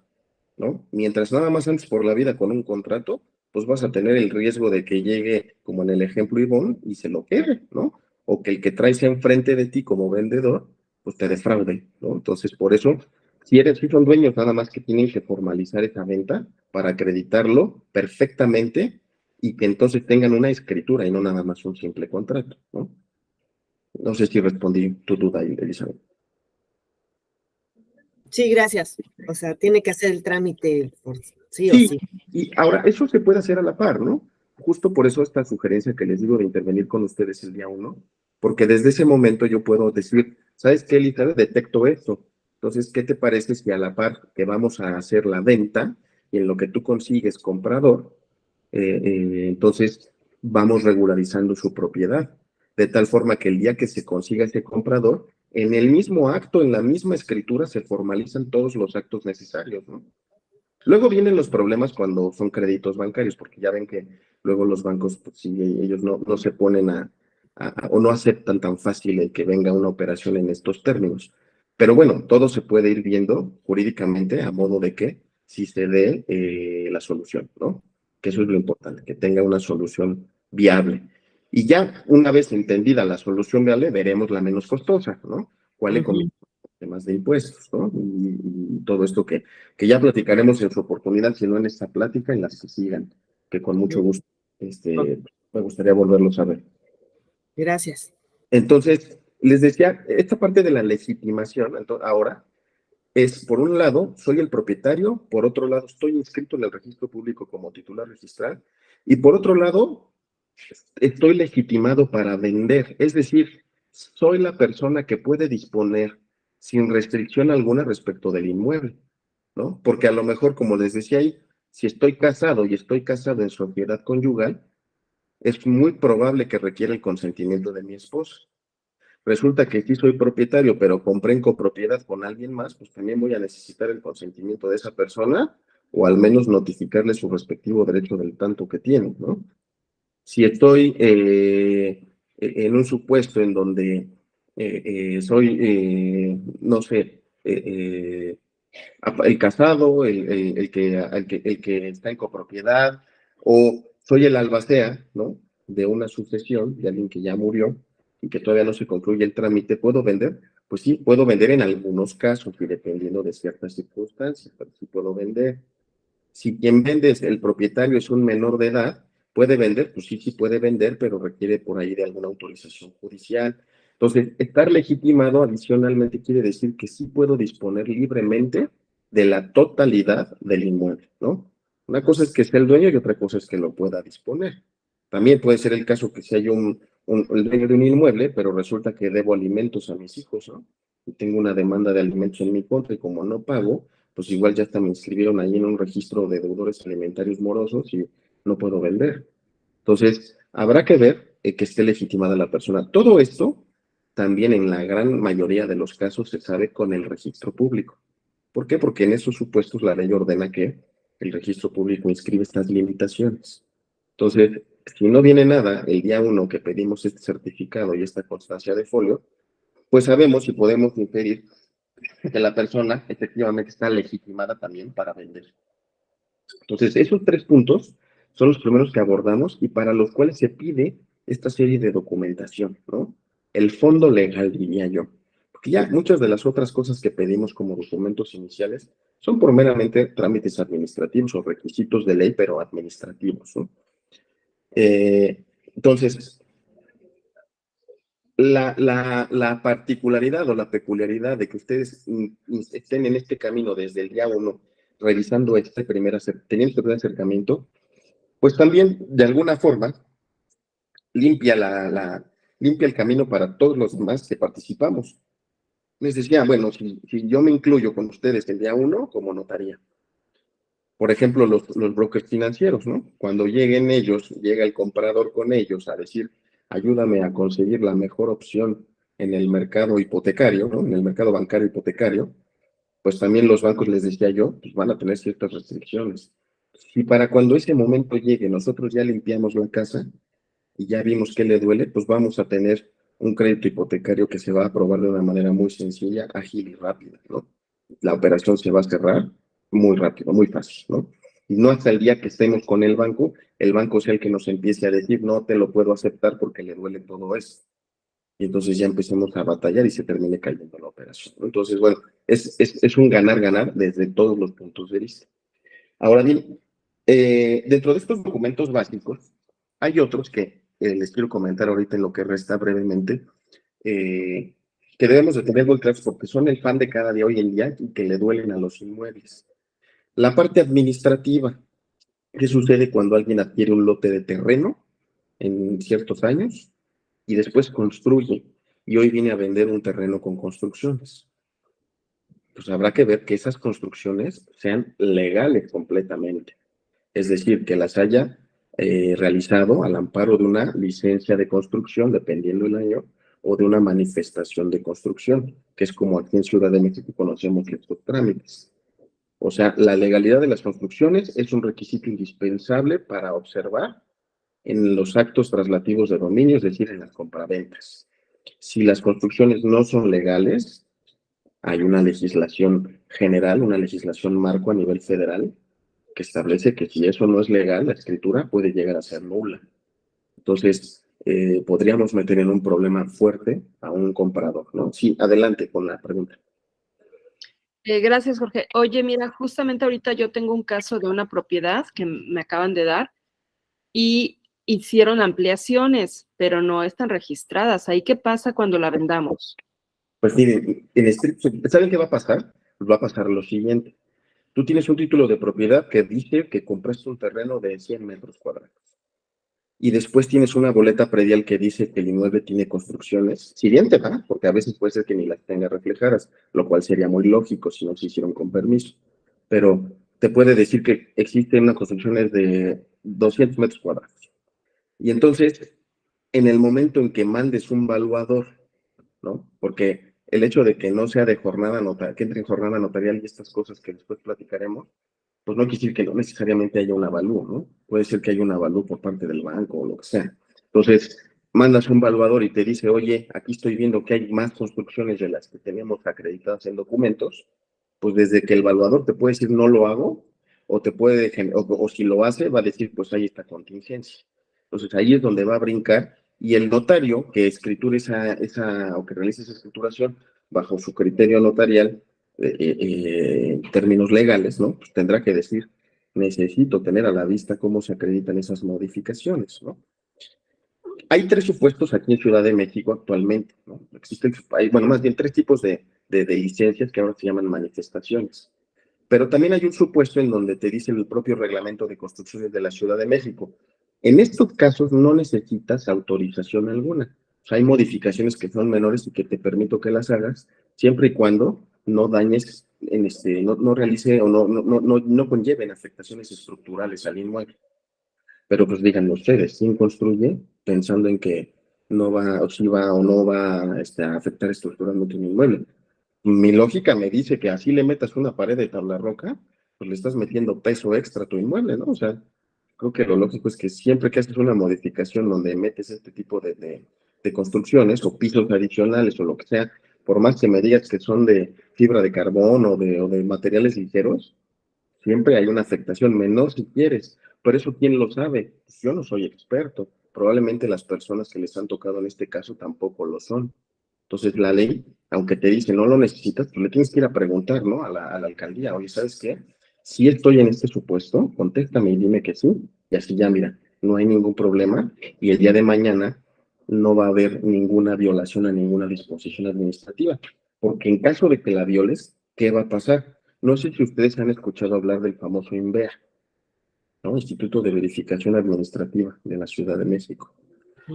¿no? Mientras nada más andes por la vida con un contrato, pues vas a tener el riesgo de que llegue, como en el ejemplo Ivonne, y se lo quede, ¿no? O que el que traes enfrente de ti como vendedor, pues te defraude, ¿no? Entonces, por eso, si son dueños, nada más que tienen que formalizar esa venta para acreditarlo perfectamente y que entonces tengan una escritura y no nada más un simple contrato, ¿no? No sé si respondí tu duda, Elizabeth. Sí, gracias. O sea, tiene que hacer el trámite sí o Sí, sí. y ahora eso se puede hacer a la par, ¿no? Justo por eso esta sugerencia que les digo de intervenir con ustedes el día 1, porque desde ese momento yo puedo decir, ¿sabes qué, Elizabeth? Detecto esto. Entonces, ¿qué te parece si a la par que vamos a hacer la venta y en lo que tú consigues comprador, entonces vamos regularizando su propiedad? De tal forma que el día que se consiga ese comprador, en el mismo acto, en la misma escritura, se formalizan todos los actos necesarios, ¿no? Luego vienen los problemas cuando son créditos bancarios, porque ya ven que luego los bancos, pues sí, ellos no se ponen o no aceptan tan fácil el que venga una operación en estos términos. Pero bueno, todo se puede ir viendo jurídicamente a modo de que si se dé la solución, ¿no? Que eso es lo importante, que tenga una solución viable. Y ya una vez entendida la solución viable, veremos la menos costosa, ¿no? ¿Cuál le conviene? Temas de impuestos, ¿no? Y todo esto que ya platicaremos en su oportunidad, si no en esta plática, en las que sigan, que con mucho gusto me gustaría volverlos a ver. Gracias. Entonces, les decía, esta parte de la legitimación, ahora, es, por un lado, soy el propietario, por otro lado, estoy inscrito en el registro público como titular registral, y por otro lado, estoy legitimado para vender, es decir, soy la persona que puede disponer sin restricción alguna respecto del inmueble, ¿no? Porque a lo mejor, como les decía ahí, si estoy casado y estoy casado en sociedad conyugal, es muy probable que requiera el consentimiento de mi esposa. Resulta que sí soy propietario, pero compré en copropiedad con alguien más, pues también voy a necesitar el consentimiento de esa persona o al menos notificarle su respectivo derecho del tanto que tiene, ¿no? Si estoy en un supuesto en donde soy, no sé, el casado, el que está en copropiedad, o soy el albacea, ¿no? De una sucesión de alguien que ya murió, y que todavía no se concluye el trámite, ¿puedo vender? Pues sí, puedo vender en algunos casos y dependiendo de ciertas circunstancias, pero sí puedo vender. Si quien vende es el propietario es un menor de edad, ¿puede vender? Pues sí, sí puede vender, pero requiere por ahí de alguna autorización judicial. Entonces, estar legitimado adicionalmente quiere decir que sí puedo disponer libremente de la totalidad del inmueble, ¿no? Una cosa es que sea el dueño y otra cosa es que lo pueda disponer. También puede ser el caso que sea yo el dueño de un inmueble, pero resulta que debo alimentos a mis hijos, ¿no? Y tengo una demanda de alimentos en mi contra y como no pago, pues igual ya hasta me inscribieron ahí en un registro de deudores alimentarios morosos y no puedo vender. Entonces, habrá que ver que esté legitimada la persona. Todo esto también en la gran mayoría de los casos se sabe con el registro público. ¿Por qué? Porque en esos supuestos la ley ordena que el registro público inscribe estas limitaciones. Entonces, si no viene nada el día 1 que pedimos este certificado y esta constancia de folio, pues sabemos y podemos inferir que la persona efectivamente está legitimada también para vender. Entonces, esos 3 puntos son los primeros que abordamos y para los cuales se pide esta serie de documentación, ¿no? El fondo legal, diría yo. Porque ya muchas de las otras cosas que pedimos como documentos iniciales son por meramente trámites administrativos o requisitos de ley, pero administrativos, ¿no? Entonces, la particularidad o la peculiaridad de que ustedes estén en este camino desde el día 1, revisando teniendo este primer acercamiento, pues también de alguna forma limpia, limpia el camino para todos los demás que participamos. Les decía, bueno, si yo me incluyo con ustedes el día 1 como notaría, por ejemplo, los brokers financieros, ¿no? Cuando lleguen ellos, llega el comprador con ellos a decir, ayúdame a conseguir la mejor opción en el mercado hipotecario, ¿no? En el mercado bancario hipotecario, pues también los bancos, les decía yo, pues van a tener ciertas restricciones. Si para cuando ese momento llegue nosotros ya limpiamos la casa y ya vimos que le duele, pues vamos a tener un crédito hipotecario que se va a aprobar de una manera muy sencilla, ágil y rápida, ¿no? La operación se va a cerrar muy rápido, muy fácil, ¿no? Y no hasta el día que estemos con el banco sea el que nos empiece a decir, no te lo puedo aceptar porque le duele todo eso. Y entonces ya empecemos a batallar y se termine cayendo la operación, ¿no? Entonces, bueno, es un ganar-ganar desde todos los puntos de vista. Ahora bien, dentro de estos documentos básicos, hay otros que les quiero comentar ahorita en lo que resta brevemente, que debemos de tener muy claros porque son el pan de cada día hoy en día y que le duelen a los inmuebles. La parte administrativa, ¿qué sucede cuando alguien adquiere un lote de terreno en ciertos años y después construye y hoy viene a vender un terreno con construcciones? Pues habrá que ver que esas construcciones sean legales completamente. Es decir, que las haya realizado al amparo de una licencia de construcción, dependiendo del año, o de una manifestación de construcción, que es como aquí en Ciudad de México conocemos estos trámites. O sea, la legalidad de las construcciones es un requisito indispensable para observar en los actos traslativos de dominio, es decir, en las compraventas. Si las construcciones no son legales, hay una legislación general, una legislación marco a nivel federal, que establece que si eso no es legal, la escritura puede llegar a ser nula. Entonces, podríamos meter en un problema fuerte a un comprador, ¿no? Sí, adelante con la pregunta. Gracias, Jorge. Oye, mira, justamente ahorita yo tengo un caso de una propiedad que me acaban de dar y hicieron ampliaciones, pero no están registradas. ¿Ahí qué pasa cuando la vendamos? Pues miren, ¿saben qué va a pasar? Pues va a pasar lo siguiente. Tú tienes un título de propiedad que dice que compraste un terreno de 100 metros cuadrados. Y después tienes una boleta predial que dice que el inmueble tiene construcciones, si bien te va, porque a veces puede ser que ni las tenga reflejadas, lo cual sería muy lógico si no se hicieron con permiso. Pero te puede decir que existen unas construcciones de 200 metros cuadrados. Y entonces, en el momento en que mandes un valuador, ¿no? Porque el hecho de que no sea de jornada notarial, que entre en jornada notarial y estas cosas que después platicaremos, pues no quiere decir que no necesariamente haya un avalúo, ¿no? Puede ser que haya un avalúo por parte del banco o lo que sea. Entonces, mandas un valuador y te dice, oye, aquí estoy viendo que hay más construcciones de las que tenemos acreditadas en documentos, pues desde que el valuador te puede decir no lo hago, o te puede, o si lo hace, va a decir, pues hay esta contingencia. Entonces ahí es donde va a brincar y el notario que escriture o que realice esa escrituración bajo su criterio notarial, en términos legales, ¿no? Pues tendrá que decir, necesito tener a la vista cómo se acreditan esas modificaciones, ¿no? Hay tres supuestos aquí en Ciudad de México actualmente, ¿no? Bueno, más bien tres tipos de licencias que ahora se llaman manifestaciones. Pero también hay un supuesto en donde te dice el propio reglamento de construcciones de la Ciudad de México. En estos casos no necesitas autorización alguna. O sea, hay modificaciones que son menores y que te permito que las hagas, siempre y cuando no dañes, no realice o no conlleven afectaciones estructurales al inmueble. Pero pues díganme ustedes, ¿quién construye pensando en que no va, o si va o no va a afectar estructuralmente un inmueble? Mi lógica me dice que así le metas una pared de tabla roca, pues le estás metiendo peso extra a tu inmueble, ¿no? O sea, creo que lo lógico es que siempre que haces una modificación donde metes este tipo de construcciones o pisos adicionales o lo que sea, por más que me digas que son de fibra de carbón o de materiales ligeros, siempre hay una afectación menor si quieres. Por eso, ¿quién lo sabe? Pues yo no soy experto. Probablemente las personas que les han tocado en este caso tampoco lo son. Entonces, la ley, aunque te dice no lo necesitas, pues le tienes que ir a preguntar, ¿no? A la alcaldía, oye, ¿sabes qué? Si estoy en este supuesto, contéstame y dime que sí. Y así ya, mira, no hay ningún problema. Y el día de mañana no va a haber ninguna violación a ninguna disposición administrativa. Porque en caso de que la violes, ¿qué va a pasar? No sé si ustedes han escuchado hablar del famoso INVEA, ¿no? Instituto de Verificación Administrativa de la Ciudad de México.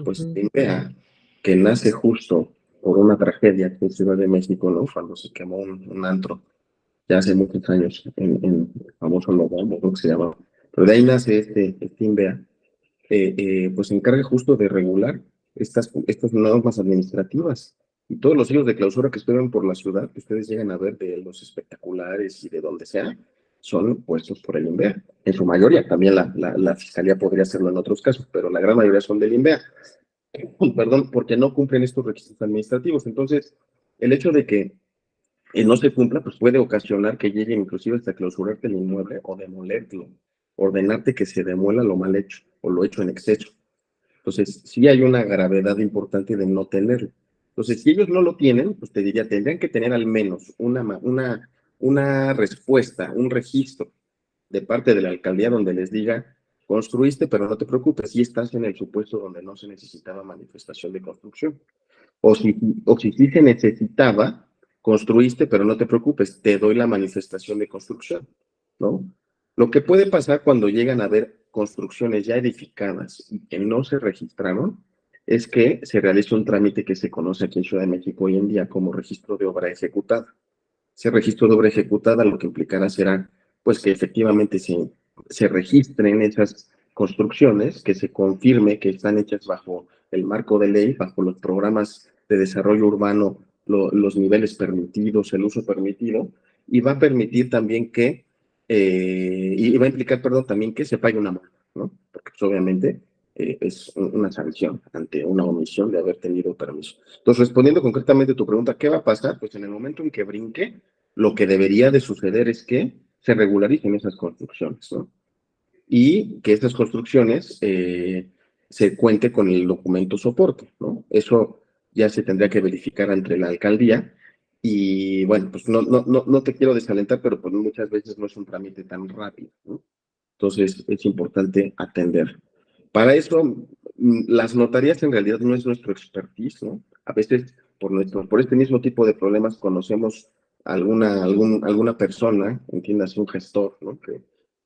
Pues el INVEA, que nace justo por una tragedia aquí en Ciudad de México, ¿no? Cuando se quemó un antro, ya hace muchos años, en el famoso Lobombo, creo que se llama. Pero de ahí nace este INVEA, pues se encarga justo de regular estas normas administrativas. Y todos los hijos de clausura que estuvieron por la ciudad, que ustedes llegan a ver de los espectaculares y de donde sea, son puestos por el INVEA. En su mayoría, también la fiscalía podría hacerlo en otros casos, pero la gran mayoría son del INVEA. Perdón, porque no cumplen estos requisitos administrativos. Entonces, el hecho de que no se cumpla, pues puede ocasionar que llegue inclusive hasta clausurarte el inmueble o demolerlo, ordenarte que se demuela lo mal hecho o lo hecho en exceso. Entonces, sí hay una gravedad importante de no tenerlo. Entonces, si ellos no lo tienen, pues te diría, tendrían que tener al menos una respuesta, un registro de parte de la alcaldía donde les diga, construiste, pero no te preocupes, si estás en el supuesto donde no se necesitaba manifestación de construcción. O si sí se necesitaba, construiste, pero no te preocupes, te doy la manifestación de construcción, ¿no? Lo que puede pasar cuando llegan a haber construcciones ya edificadas y que no se registraron, es que se realiza un trámite que se conoce aquí en Ciudad de México hoy en día como registro de obra ejecutada. Ese registro de obra ejecutada lo que implicará será, pues, que efectivamente se registren esas construcciones, que se confirme que están hechas bajo el marco de ley, bajo los programas de desarrollo urbano, los niveles permitidos, el uso permitido, y va a permitir también que, y va a implicar, perdón, también que se pague una multa, ¿no? Porque pues, obviamente es una sanción ante una omisión de haber tenido permiso. Entonces, respondiendo concretamente a tu pregunta, ¿qué va a pasar? Pues en el momento en que brinque, lo que debería de suceder es que se regularicen esas construcciones, ¿no? Y que estas construcciones se cuente con el documento soporte, ¿no? Eso ya se tendría que verificar entre la alcaldía y bueno, pues no te quiero desalentar, pero pues muchas veces no es un trámite tan rápido, ¿no? Entonces es importante atender. Para eso, las notarías en realidad no es nuestro expertise, ¿no? A veces por este mismo tipo de problemas conocemos alguna persona, entiendas, un gestor, ¿no?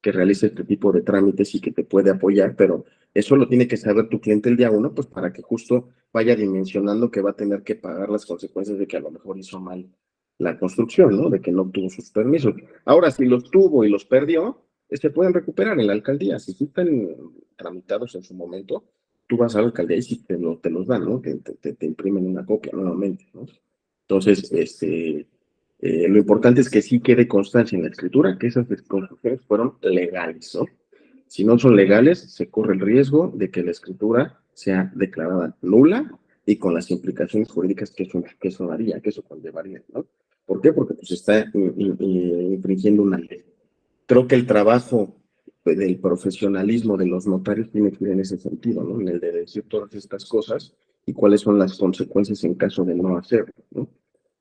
Que realice este tipo de trámites y que te puede apoyar, pero eso lo tiene que saber tu cliente el día uno, pues para que justo vaya dimensionando que va a tener que pagar las consecuencias de que a lo mejor hizo mal la construcción, ¿no? De que no obtuvo sus permisos. Ahora, si los tuvo y los perdió, se pueden recuperar en la alcaldía. Si sí están tramitados en su momento, tú vas a la alcaldía y sí te los dan, ¿no? Que te imprimen una copia nuevamente, ¿no? Entonces, lo importante es que sí quede constancia en la escritura que esas construcciones fueron legales, ¿no? Si no son legales, se corre el riesgo de que la escritura sea declarada nula y con las implicaciones jurídicas que eso daría, que eso conllevaría, ¿no? ¿Por qué? Porque pues está infringiendo una ley. Creo que el trabajo del profesionalismo de los notarios tiene que ir en ese sentido, ¿no? En el de decir todas estas cosas y cuáles son las consecuencias en caso de no hacerlo, ¿no?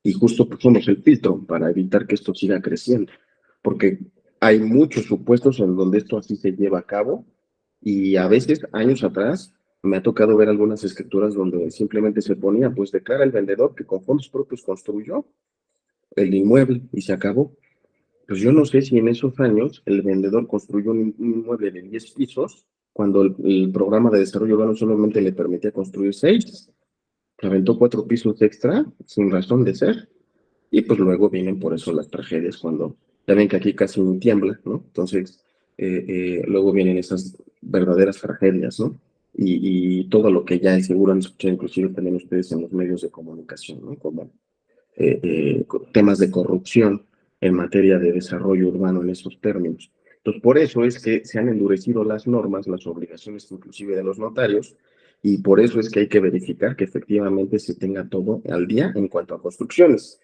Y justo pues, somos el filtro para evitar que esto siga creciendo, porque hay muchos supuestos en donde esto así se lleva a cabo y a veces, años atrás, me ha tocado ver algunas escrituras donde simplemente se ponía, pues declara el vendedor que con fondos propios construyó el inmueble y se acabó. Pues yo no sé si en esos años el vendedor construyó un inmueble de 10 pisos cuando el programa de desarrollo urbano solamente le permitía construir 6. Aventó 4 pisos extra sin razón de ser. Y pues luego vienen por eso las tragedias cuando, ya ven que aquí casi ni tiembla, ¿no? Entonces, luego vienen esas verdaderas tragedias, ¿no? Y todo lo que ya seguro han escuchado, inclusive también ustedes en los medios de comunicación, ¿no? Como temas de corrupción en materia de desarrollo urbano en esos términos. Entonces, por eso es que se han endurecido las normas, las obligaciones inclusive de los notarios, y por eso es que hay que verificar que efectivamente se tenga todo al día en cuanto a construcciones.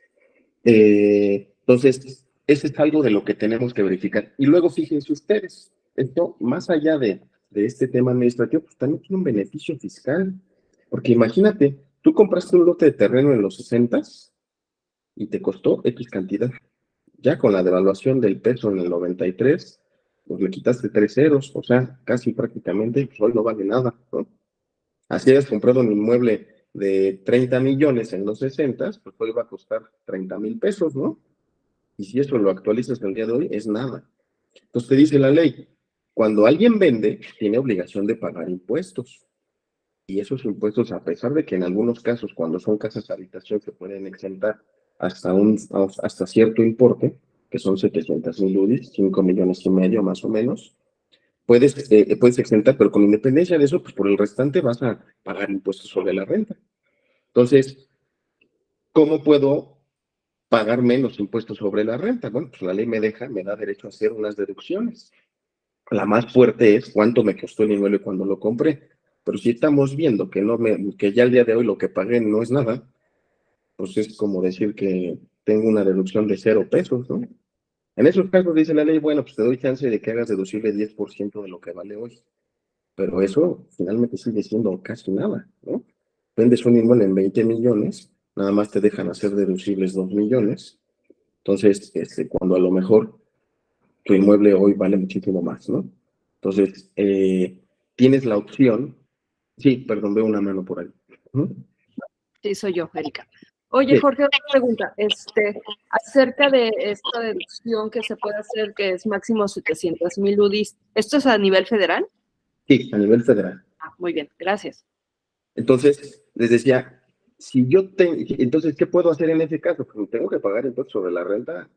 Entonces, ese es algo de lo que tenemos que verificar. Y luego, fíjense ustedes, esto, más allá de este tema administrativo, pues también tiene un beneficio fiscal, porque imagínate, tú compraste un lote de terreno en los 60s y te costó X cantidad. Ya con la devaluación del peso en el 93, pues le quitaste 3 ceros, o sea, casi prácticamente, pues hoy no vale nada, ¿no? Así hayas comprado un inmueble de 30 millones en los 60, pues hoy va a costar 30,000 pesos, ¿no? Y si eso lo actualizas el día de hoy, es nada. Entonces te dice la ley, cuando alguien vende, tiene obligación de pagar impuestos. Y esos impuestos, a pesar de que en algunos casos, cuando son casas de habitación, se pueden exentar hasta cierto importe, que son 700,000 UDIs, 5,5 millones más o menos, puedes exentar, pero con independencia de eso, pues por el restante vas a pagar impuestos sobre la renta. Entonces, ¿cómo puedo pagar menos impuestos sobre la renta? Bueno, pues la ley me da derecho a hacer unas deducciones. La más fuerte es cuánto me costó el inmueble cuando lo compré. Pero si estamos viendo que ya el día de hoy lo que pagué no es nada, pues es como decir que tengo una deducción de 0 pesos, ¿no? En esos casos dice la ley, bueno, pues te doy chance de que hagas deducible 10% de lo que vale hoy. Pero eso finalmente sigue siendo casi nada, ¿no? Vendes un inmueble en 20 millones, nada más te dejan hacer deducibles 2 millones. Entonces, cuando a lo mejor tu inmueble hoy vale muchísimo más, ¿no? Entonces, tienes la opción. Sí, perdón, veo una mano por ahí. Sí, soy yo, Erika. Oye, Sí. Jorge, otra pregunta. Acerca de esta deducción que se puede hacer, que es máximo 700,000 UDIs, ¿esto es a nivel federal? Sí, a nivel federal. Ah, muy bien, gracias. Entonces, les decía, entonces, ¿qué puedo hacer en ese caso? Pues tengo que pagar impuestos sobre la renta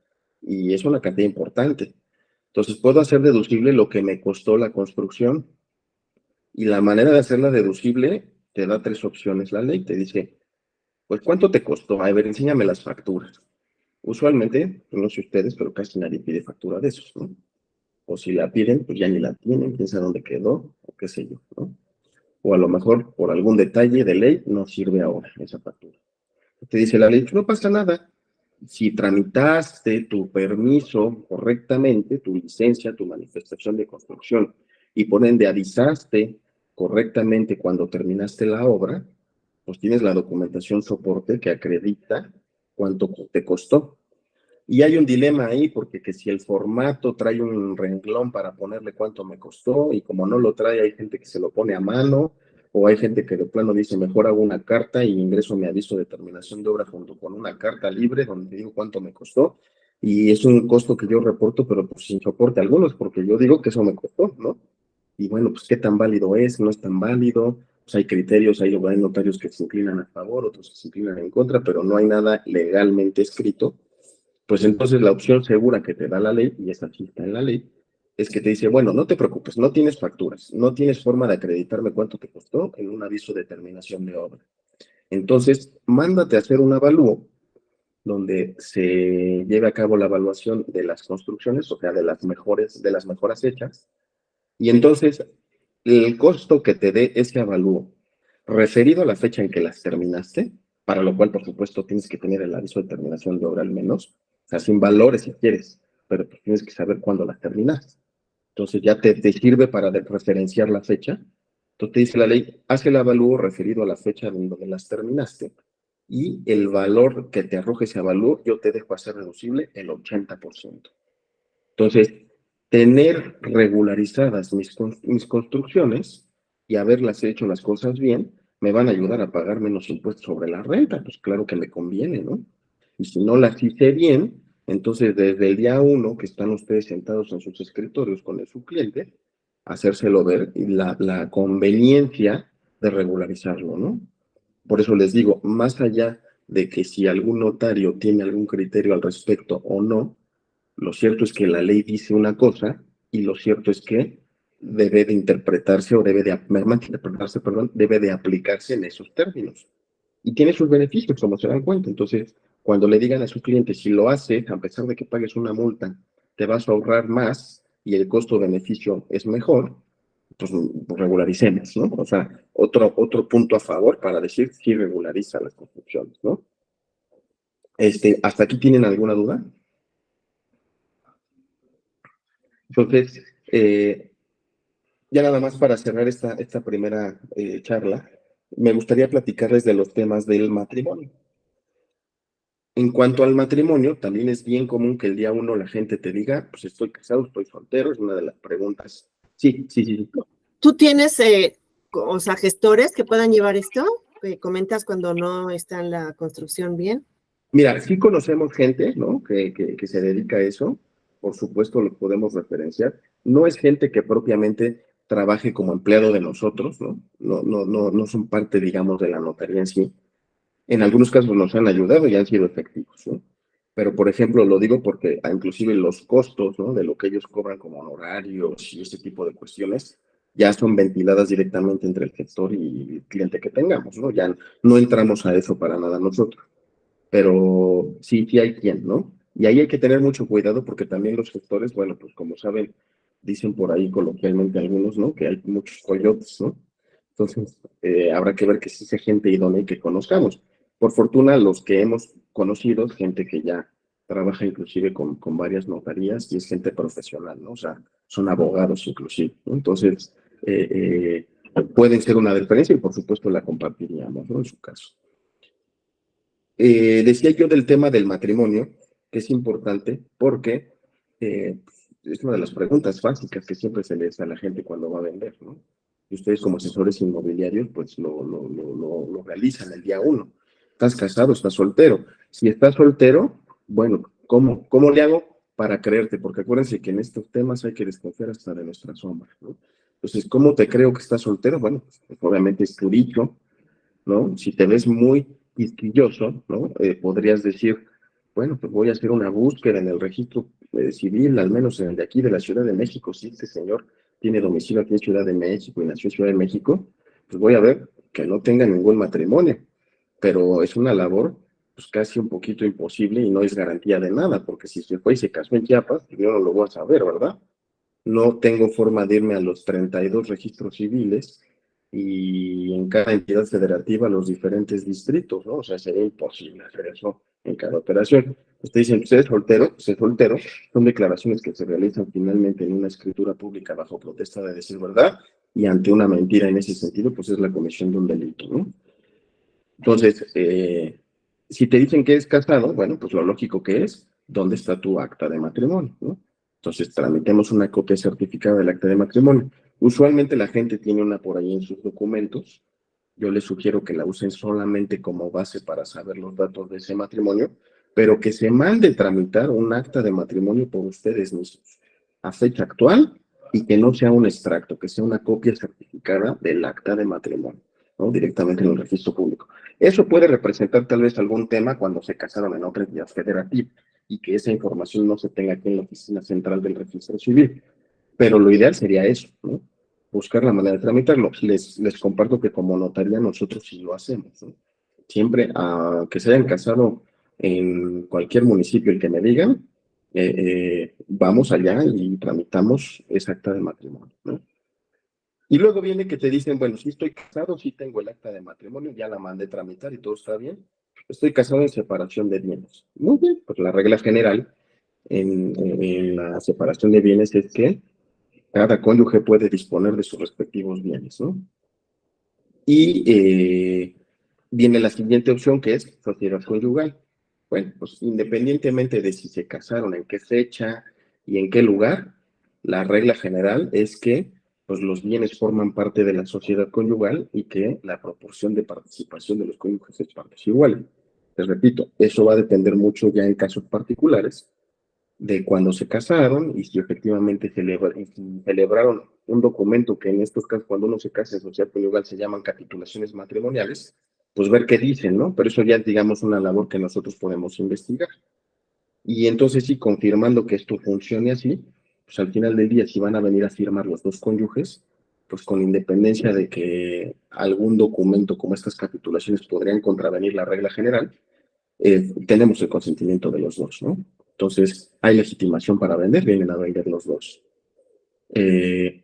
y es una cantidad importante. Entonces, puedo hacer deducible lo que me costó la construcción y la manera de hacerla deducible te da 3 opciones. La ley te dice, pues, ¿cuánto te costó? A ver, enséñame las facturas. Usualmente, no sé ustedes, pero casi nadie pide factura de esos, ¿no? O si la piden, pues ya ni la tienen, quién sabe dónde quedó, o qué sé yo, ¿no? O a lo mejor por algún detalle de ley no sirve ahora esa factura. Te dice la ley, no pasa nada. Si tramitaste tu permiso correctamente, tu licencia, tu manifestación de construcción, y por ende avisaste correctamente cuando terminaste la obra, pues tienes la documentación soporte que acredita cuánto te costó. Y hay un dilema ahí, porque que si el formato trae un renglón para ponerle cuánto me costó, y como no lo trae, hay gente que se lo pone a mano, o hay gente que de plano dice, mejor hago una carta y ingreso mi aviso de terminación de obra junto con una carta libre donde digo cuánto me costó, y es un costo que yo reporto, pero pues sin soporte algunos, porque yo digo que eso me costó, ¿no? Y bueno, pues qué tan válido es, no es tan válido, pues hay criterios, hay notarios que se inclinan a favor, otros que se inclinan en contra, pero no hay nada legalmente escrito. Pues entonces la opción segura que te da la ley, y esta sí está en la ley, es que te dice, bueno, no te preocupes, no tienes facturas, no tienes forma de acreditarme cuánto te costó en un aviso de terminación de obra. Entonces, mándate a hacer un avalúo donde se lleve a cabo la evaluación de las construcciones, o sea, de las mejoras hechas, y entonces el costo que te dé ese avalúo referido a la fecha en que las terminaste, para lo cual, por supuesto, tienes que tener el aviso de terminación de obra al menos, o sea, sin valores si quieres, pero pues tienes que saber cuándo las terminaste. Entonces ya te sirve para referenciar la fecha. Entonces te dice la ley, haz el avalúo referido a la fecha en donde las terminaste y el valor que te arroje ese avalúo yo te dejo hacer deducible el 80%. Entonces, tener regularizadas mis construcciones y haberlas hecho las cosas bien, me van a ayudar a pagar menos impuestos sobre la renta, pues claro que me conviene, ¿no? Y si no las hice bien, entonces desde el día 1 que están ustedes sentados en sus escritorios con su cliente, hacérselo ver y la conveniencia de regularizarlo, ¿no? Por eso les digo, más allá de que si algún notario tiene algún criterio al respecto o no, lo cierto es que la ley dice una cosa y lo cierto es que debe de interpretarse o debe de aplicarse en esos términos. Y tiene sus beneficios, como se dan cuenta. Entonces, cuando le digan a su cliente, si lo hace, a pesar de que pagues una multa, te vas a ahorrar más y el costo-beneficio es mejor, pues regularicemos, ¿no? O sea, otro punto a favor para decir si regulariza las construcciones, ¿no? ¿Hasta aquí tienen alguna duda? Entonces, ya nada más para cerrar esta primera charla, me gustaría platicarles de los temas del matrimonio. En cuanto al matrimonio, también es bien común que el día 1 la gente te diga, pues estoy casado, estoy soltero, es una de las preguntas. Sí. ¿Tú tienes, o sea, gestores que puedan llevar esto? ¿Que comentas cuando no está en la construcción bien? Mira, sí conocemos gente, ¿no? Que se dedica a eso. Por supuesto, lo podemos referenciar. No es gente que propiamente trabaje como empleado de nosotros, ¿no? No son parte, digamos, de la notaría en sí. En algunos casos nos han ayudado y han sido efectivos, ¿no? Pero, por ejemplo, lo digo porque inclusive los costos, ¿no? De lo que ellos cobran como honorarios y ese tipo de cuestiones ya son ventiladas directamente entre el gestor y el cliente que tengamos, ¿no? Ya no entramos a eso para nada nosotros. Pero sí hay quien, ¿no? Y ahí hay que tener mucho cuidado porque también los gestores, bueno, pues como saben, dicen por ahí coloquialmente algunos, ¿no? Que hay muchos coyotes, ¿no? Entonces, habrá que ver que sí sea gente idónea y que conozcamos. Por fortuna, los que hemos conocido, gente que ya trabaja inclusive con varias notarías y es gente profesional, ¿no? O sea, son abogados inclusive, ¿no? Entonces, pueden ser una diferencia y por supuesto la compartiríamos, ¿no? En su caso. Decía yo del tema del matrimonio, que es importante porque es una de las preguntas básicas que siempre se le hace a la gente cuando va a vender, ¿no? Y ustedes como asesores inmobiliarios, pues lo realizan el día 1. ¿Estás casado? ¿Estás soltero? Si estás soltero, bueno, ¿cómo le hago para creerte? Porque acuérdense que en estos temas hay que desconfiar hasta de nuestra sombra, ¿no? Entonces, ¿cómo te creo que estás soltero? Bueno, pues, obviamente es tu dicho, ¿no? Si te ves muy quisquilloso, ¿no? Podrías decir, bueno, pues voy a hacer una búsqueda en el registro civil, al menos en el de aquí de la Ciudad de México, si este señor tiene domicilio aquí en Ciudad de México y nació en Ciudad de México, pues voy a ver que no tenga ningún matrimonio, pero es una labor pues casi un poquito imposible y no es garantía de nada, porque si se fue y se casó en Chiapas, pues yo no lo voy a saber, ¿verdad? No tengo forma de irme a los 32 registros civiles y en cada entidad federativa los diferentes distritos, ¿no? O sea, sería imposible hacer eso en cada operación. Usted dice, ¿usted es soltero? Pues es soltero. Son declaraciones que se realizan finalmente en una escritura pública bajo protesta de decir verdad y ante una mentira en ese sentido, pues es la comisión de un delito, ¿no? Entonces, si te dicen que es casado, bueno, pues lo lógico que es, ¿dónde está tu acta de matrimonio, ¿no? Entonces, tramitemos una copia certificada del acta de matrimonio. Usualmente la gente tiene una por ahí en sus documentos. Yo les sugiero que la usen solamente como base para saber los datos de ese matrimonio, pero que se mande tramitar un acta de matrimonio por ustedes mismos a fecha actual y que no sea un extracto, que sea una copia certificada del acta de matrimonio, ¿no? Directamente en el registro público. Eso puede representar tal vez algún tema cuando se casaron en otra entidad federativa y que esa información no se tenga aquí en la oficina central del registro civil. Pero lo ideal sería eso, ¿no? Buscar la manera de tramitarlo. Les comparto que como notaría nosotros sí lo hacemos, ¿no? Siempre, que se hayan casado en cualquier municipio el que me digan, vamos allá y tramitamos esa acta de matrimonio, ¿no? Y luego viene que te dicen, bueno, sí estoy casado, sí tengo el acta de matrimonio, ya la mandé tramitar y todo está bien. Estoy casado en separación de bienes. Muy bien, pues la regla general en la separación de bienes es que cada cónyuge puede disponer de sus respectivos bienes, ¿no? Y viene la siguiente opción, que es sociedad conyugal. Bueno, pues independientemente de si se casaron, en qué fecha y en qué lugar, la regla general es que pues, los bienes forman parte de la sociedad conyugal y que la proporción de participación de los cónyuges es partes igual. Les repito, eso va a depender mucho ya en casos particulares de cuando se casaron y si efectivamente celebraron un documento que en estos casos, cuando uno se casa en sociedad conyugal, se llaman capitulaciones matrimoniales, pues ver qué dicen, ¿no? Pero eso ya es, digamos, una labor que nosotros podemos investigar. Y entonces sí, confirmando que esto funcione así, pues al final del día, si van a venir a firmar los dos cónyuges, pues con independencia de que algún documento como estas capitulaciones podrían contravenir la regla general, tenemos el consentimiento de los dos, ¿no? Entonces, hay legitimación para vender, vienen a vender los dos. El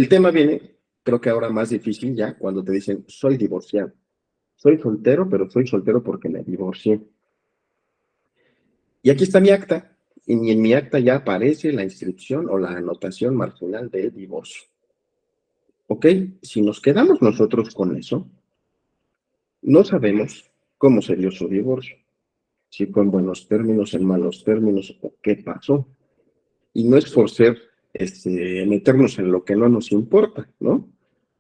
tema viene, creo que ahora más difícil ya, cuando te dicen, soy divorciado. Soy soltero, pero soy soltero porque me divorcié. Y aquí está mi acta, y en mi acta ya aparece la inscripción o la anotación marginal de divorcio. ¿Ok? Si nos quedamos nosotros con eso, no sabemos cómo se dio su divorcio. Si fue en buenos términos, en malos términos, o qué pasó. Y no es por ser, meternos en lo que no nos importa, ¿no?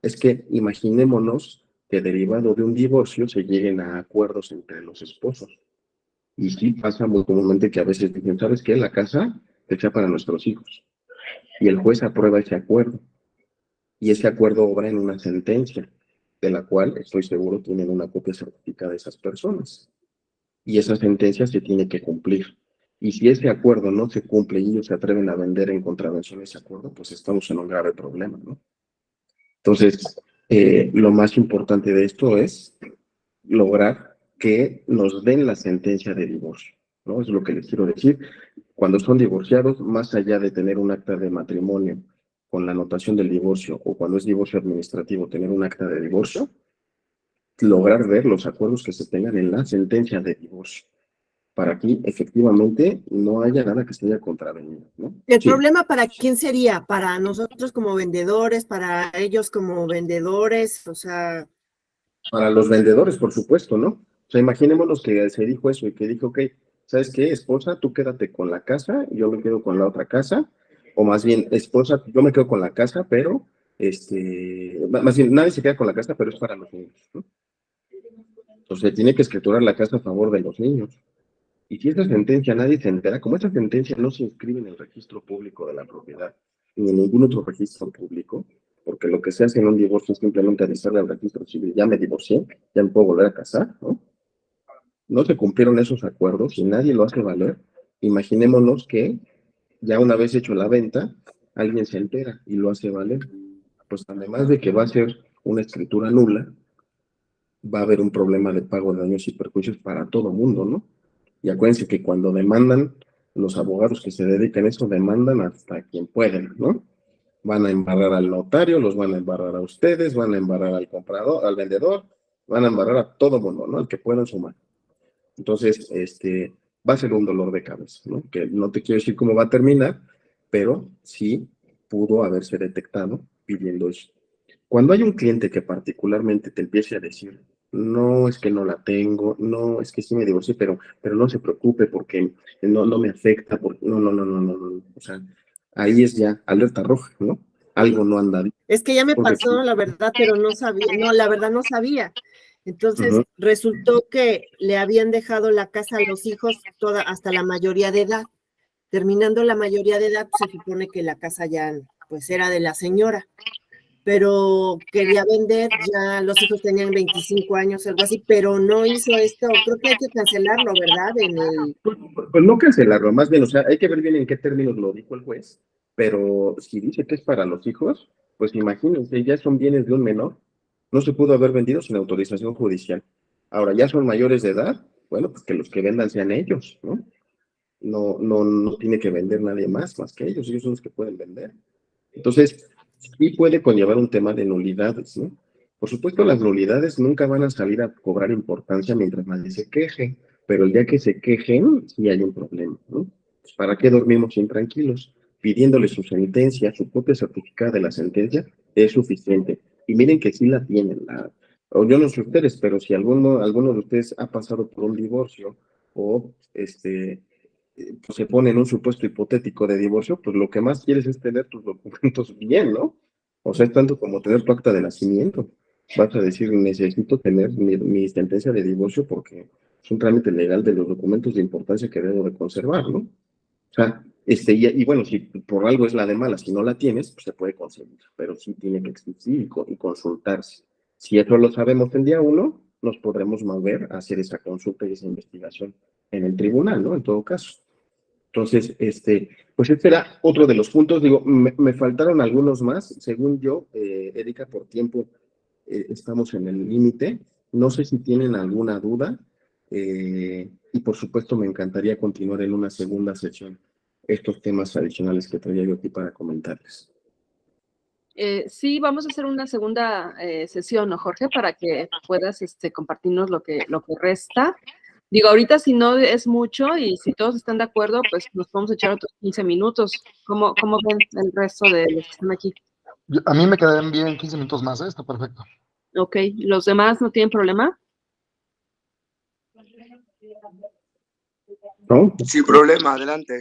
Es que imaginémonos que derivado de un divorcio se lleguen a acuerdos entre los esposos. Y sí pasa muy comúnmente que a veces dicen, ¿sabes qué? La casa sea para nuestros hijos. Y el juez aprueba ese acuerdo. Y ese acuerdo obra en una sentencia, de la cual estoy seguro tienen una copia certificada de esas personas. Y esa sentencia se tiene que cumplir. Y si ese acuerdo no se cumple y ellos se atreven a vender en contravención ese acuerdo, pues estamos en un grave problema, ¿no? Entonces, lo más importante de esto es lograr que nos den la sentencia de divorcio, ¿no? Es lo que les quiero decir. Cuando son divorciados, más allá de tener un acta de matrimonio con la anotación del divorcio, o cuando es divorcio administrativo, tener un acta de divorcio, lograr ver los acuerdos que se tengan en la sentencia de divorcio, para que efectivamente no haya nada que se haya contravenido, ¿no? ¿El Sí. problema para quién sería? ¿Para nosotros como vendedores? ¿Para ellos como vendedores? O sea... Para los vendedores, por supuesto, ¿no? O sea, imaginémonos que se dijo eso y que dijo, ok, ¿sabes qué, esposa? Tú quédate con la casa, yo me quedo con la otra casa, o más bien, esposa, yo me quedo con la casa, pero, más bien, nadie se queda con la casa, pero es para los niños, ¿no? Entonces, tiene que escriturar la casa a favor de los niños. Y si esa sentencia nadie se entera, como esa sentencia no se inscribe en el registro público de la propiedad, ni en ningún otro registro público, porque lo que se hace en un divorcio es simplemente avisarle al registro civil, ya me divorcié, ya me puedo volver a casar, ¿no? No se cumplieron esos acuerdos y nadie lo hace valer. Imaginémonos que ya una vez hecho la venta, alguien se entera y lo hace valer. Pues además de que va a ser una escritura nula, va a haber un problema de pago de daños y perjuicios para todo mundo, ¿no? Y acuérdense que cuando demandan, los abogados que se dedican a eso demandan hasta quien pueden, ¿no? Van a embarrar al notario, los van a embarrar a ustedes, van a embarrar al comprador, al vendedor, van a embarrar a todo mundo, ¿no? Al que puedan sumar. Entonces, va a ser un dolor de cabeza, ¿no? Que no te quiero decir cómo va a terminar, pero sí pudo haberse detectado pidiendo eso. Cuando hay un cliente que particularmente te empiece a decir, no, es que no la tengo, no, es que sí me divorcié, pero no se preocupe porque no me afecta, porque no. O sea, ahí es ya alerta roja, ¿no? Algo no anda bien. Es que ya me Porque, pasó, la verdad, pero no sabía, no, la verdad no sabía. Entonces, resultó que le habían dejado la casa a los hijos toda hasta la mayoría de edad. Terminando la mayoría de edad, se supone que la casa ya, pues, era de la señora, pero quería vender, ya los hijos tenían 25 años, algo así, pero no hizo esto. Creo que hay que cancelarlo, ¿verdad? pues no cancelarlo, más bien, o sea, hay que ver bien en qué términos lo dijo el juez, pero si dice que es para los hijos, pues imagínense, ya son bienes de un menor, no se pudo haber vendido sin autorización judicial. Ahora, ya son mayores de edad, bueno, pues que los que vendan sean ellos, ¿no? No tiene que vender nadie más que ellos son los que pueden vender. Entonces, sí puede conllevar un tema de nulidades, ¿no? Por supuesto, las nulidades nunca van a salir a cobrar importancia mientras nadie se queje, pero el día que se quejen, sí hay un problema, ¿no? Pues, ¿para qué dormimos intranquilos? pidiéndole su sentencia, su copia certificada de la sentencia, es suficiente. Y miren que sí la tienen. O yo no sé ustedes, pero si alguno de ustedes ha pasado por un divorcio o pues se pone en un supuesto hipotético de divorcio, pues lo que más quieres es tener tus documentos bien, ¿no? O sea, es tanto como tener tu acta de nacimiento. Vas a decir, necesito tener mi sentencia de divorcio porque es un trámite legal de los documentos de importancia que debo de conservar, ¿no? O sea, y bueno, si por algo es la de mala, si no la tienes, pues se puede conseguir, pero sí tiene que existir y consultarse. Si eso lo sabemos el día uno, nos podremos mover a hacer esa consulta y esa investigación en el tribunal, ¿no? En todo caso. Entonces, pues este era otro de los puntos. Digo, me faltaron algunos más. Según yo, Erika, por tiempo estamos en el límite. No sé si tienen alguna duda. Y por supuesto, me encantaría continuar en una segunda sesión estos temas adicionales que traía yo aquí para comentarles. Sí, vamos a hacer una segunda sesión, ¿no, Jorge? Para que puedas compartirnos lo que resta. Digo, ahorita si no es mucho y si todos están de acuerdo, pues nos podemos echar otros 15 minutos. ¿Cómo ven el resto de los que están aquí? A mí me quedarían bien 15 minutos más, ¿eh? Está perfecto. Ok, ¿los demás no tienen problema? ¿No? Sin problema, adelante.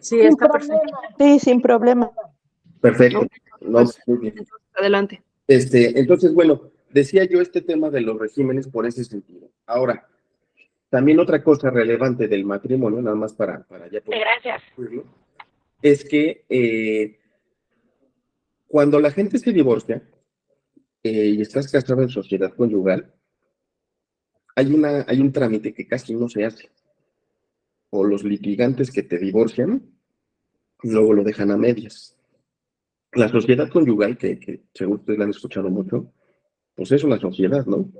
Sí, está perfecto. Sí, sin problema. Perfecto. No, Pues, muy bien. entonces, adelante. Entonces, bueno, decía yo este tema de los regímenes por ese sentido. Ahora, también otra cosa relevante del matrimonio, nada más para ya poder concluirlo, es que cuando la gente se divorcia y estás casado en sociedad conyugal, hay un trámite que casi no se hace. O los litigantes que te divorcian, luego lo dejan a medias. La sociedad conyugal, que seguro ustedes la han escuchado mucho, pues es una sociedad, ¿no?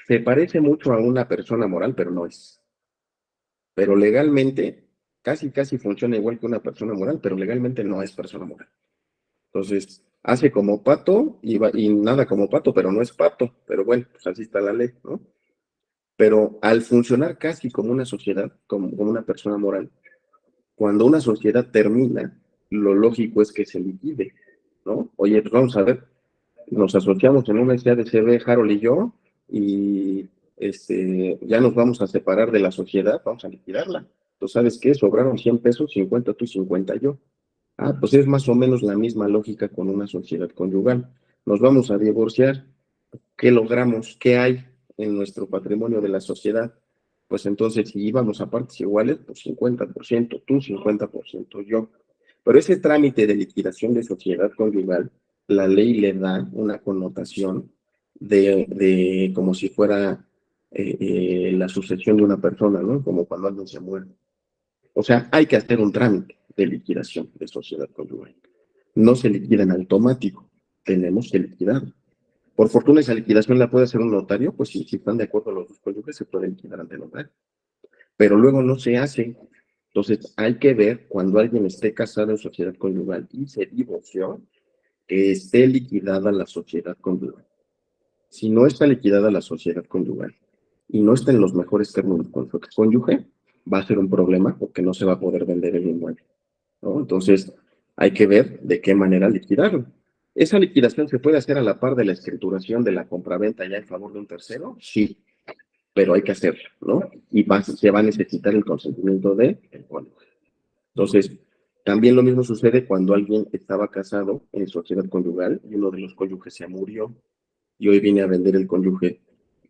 Se parece mucho a una persona moral, pero no es. Pero legalmente, casi funciona igual que una persona moral, pero legalmente no es persona moral. Entonces, hace como pato y nada como pato, pero no es pato. Pero bueno, pues así está la ley, ¿no? Pero al funcionar casi como una sociedad, como una persona moral, cuando una sociedad termina, lo lógico es que se liquide, ¿no? Oye, pues vamos a ver, nos asociamos en una SADCB, Harold y yo, y ya nos vamos a separar de la sociedad, vamos a liquidarla. ¿Tú sabes qué? Sobraron 100 pesos, 50 tú, 50 yo. Ah, pues es más o menos la misma lógica con una sociedad conyugal. Nos vamos a divorciar. ¿Qué logramos? ¿Qué hay en nuestro patrimonio de la sociedad? Pues entonces, si íbamos a partes iguales, pues 50% tú, 50% yo. Pero ese trámite de liquidación de sociedad conyugal, la ley le da una connotación de como si fuera la sucesión de una persona, ¿no? Como cuando alguien se muere. O sea, hay que hacer un trámite de liquidación de sociedad conyugal. No se liquida en automático, tenemos que liquidarlo. Por fortuna, esa liquidación la puede hacer un notario, pues si están de acuerdo los dos cónyuges, se puede liquidar ante el notario. Pero luego no se hace. Entonces, hay que ver cuando alguien esté casado en sociedad conyugal y se divorció, que esté liquidada la sociedad conyugal. Si no está liquidada la sociedad conyugal y no está en los mejores términos con su cónyuge, va a ser un problema porque no se va a poder vender el inmueble, ¿no? Entonces, hay que ver de qué manera liquidarlo. ¿Esa liquidación se puede hacer a la par de la escrituración de la compraventa ya en favor de un tercero? Sí, pero hay que hacerlo, ¿no? Y se va a necesitar el consentimiento del cónyuge. Entonces, también lo mismo sucede cuando alguien estaba casado en sociedad conyugal y uno de los cónyuges se murió y hoy viene a vender el cónyuge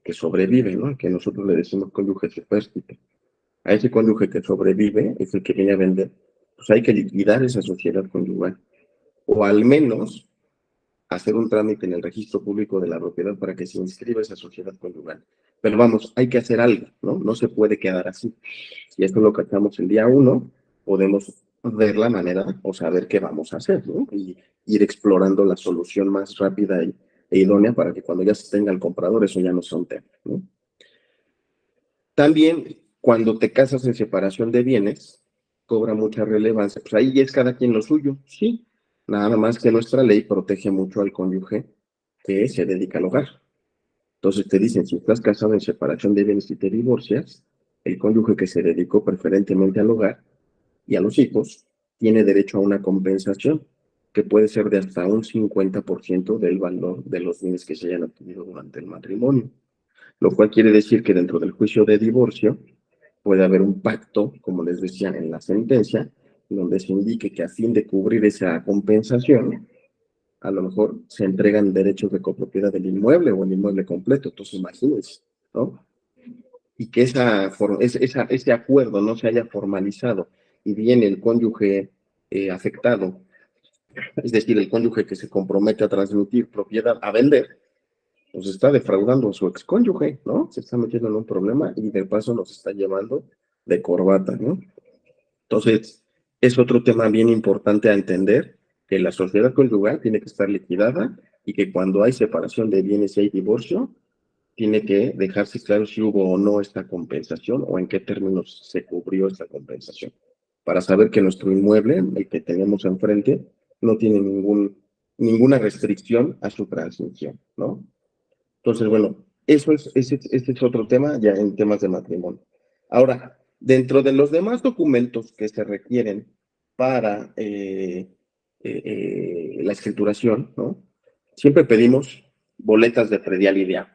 que sobrevive, ¿no? Que nosotros le decimos cónyuge supérstite. A ese cónyuge que sobrevive es el que viene a vender. Pues hay que liquidar esa sociedad conyugal. O al menos hacer un trámite en el registro público de la propiedad para que se inscriba esa sociedad conyugal. Pero vamos, hay que hacer algo, ¿no? No se puede quedar así. Si esto lo cachamos el día 1, podemos ver la manera o saber qué vamos a hacer, ¿no? Y ir explorando la solución más rápida e idónea para que cuando ya se tenga el comprador eso ya no sea un tema, ¿no? También, cuando te casas en separación de bienes, cobra mucha relevancia. Pues ahí es cada quien lo suyo, sí. Nada más que nuestra ley protege mucho al cónyuge que se dedica al hogar. Entonces te dicen, si estás casado en separación de bienes y te divorcias, el cónyuge que se dedicó preferentemente al hogar y a los hijos, tiene derecho a una compensación, que puede ser de hasta un 50% del valor de los bienes que se hayan obtenido durante el matrimonio, lo cual quiere decir que dentro del juicio de divorcio puede haber un pacto, como les decía en la sentencia, donde se indique que a fin de cubrir esa compensación, a lo mejor se entregan derechos de copropiedad del inmueble o el inmueble completo. Entonces, imagínense, ¿no? Y que ese acuerdo no se haya formalizado y viene el cónyuge afectado, es decir, el cónyuge que se compromete a transmitir propiedad, a vender, pues está defraudando a su excónyuge, ¿no? Se está metiendo en un problema y de paso nos está llevando de corbata, ¿no? Entonces, es otro tema bien importante a entender, que la sociedad conyugal tiene que estar liquidada y que cuando hay separación de bienes y hay divorcio, tiene que dejarse claro si hubo o no esta compensación o en qué términos se cubrió esta compensación, para saber que nuestro inmueble, el que tenemos enfrente, no tiene ninguna restricción a su transmisión, ¿no? Entonces, bueno, ese es otro tema ya en temas de matrimonio. Ahora, dentro de los demás documentos que se requieren para la escrituración, ¿no? Siempre pedimos boletas de predial y de agua.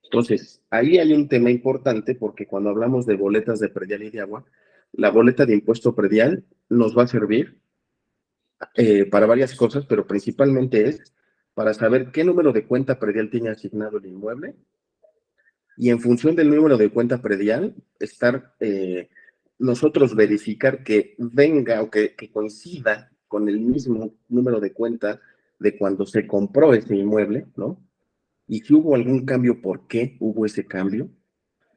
Entonces, ahí hay un tema importante porque cuando hablamos de boletas de predial y de agua, la boleta de impuesto predial nos va a servir para varias cosas, pero principalmente es para saber qué número de cuenta predial tiene asignado el inmueble y en función del número de cuenta predial, nosotros verificar que venga o que coincida con el mismo número de cuenta de cuando se compró ese inmueble, ¿no? Y si hubo algún cambio, ¿por qué hubo ese cambio?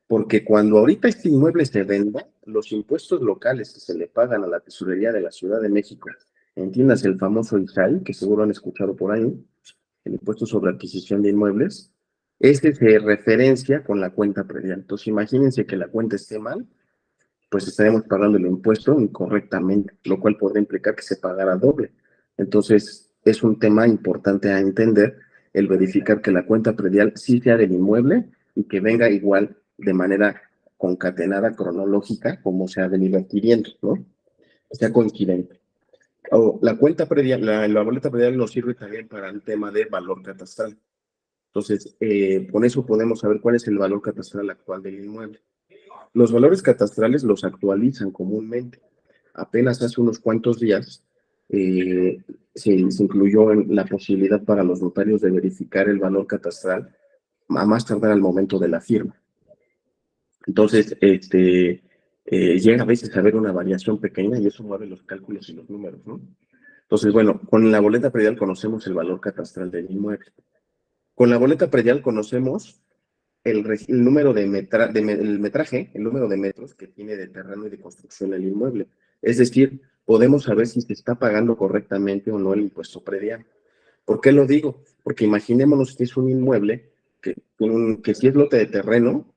Porque cuando ahorita este inmueble se venda, los impuestos locales que se le pagan a la tesorería de la Ciudad de México, entiendas el famoso ISAI, que seguro han escuchado por ahí, el impuesto sobre adquisición de inmuebles, este se referencia con la cuenta predial. Entonces, imagínense que la cuenta esté mal, pues estaremos pagando el impuesto incorrectamente, lo cual podría implicar que se pagara doble. Entonces, es un tema importante a entender, el verificar que la cuenta predial sí sea del inmueble y que venga igual de manera concatenada, cronológica, como se ha venido adquiriendo, ¿no? Sea coincidente. La cuenta predial, la boleta predial nos sirve también para el tema de valor catastral. Entonces, con eso podemos saber cuál es el valor catastral actual del inmueble. Los valores catastrales los actualizan comúnmente. Apenas hace unos cuantos días se incluyó en la posibilidad para los notarios de verificar el valor catastral a más tardar al momento de la firma. Entonces, llega a veces a haber una variación pequeña y eso mueve los cálculos y los números, ¿no? Entonces, bueno, con la boleta predial conocemos el valor catastral del inmueble. Con la boleta predial conocemos el número de el metraje, el número de metros que tiene de terreno y de construcción el inmueble. Es decir, podemos saber si se está pagando correctamente o no el impuesto predial. ¿Por qué lo digo? Porque imaginémonos que es un inmueble que si es lote de terreno,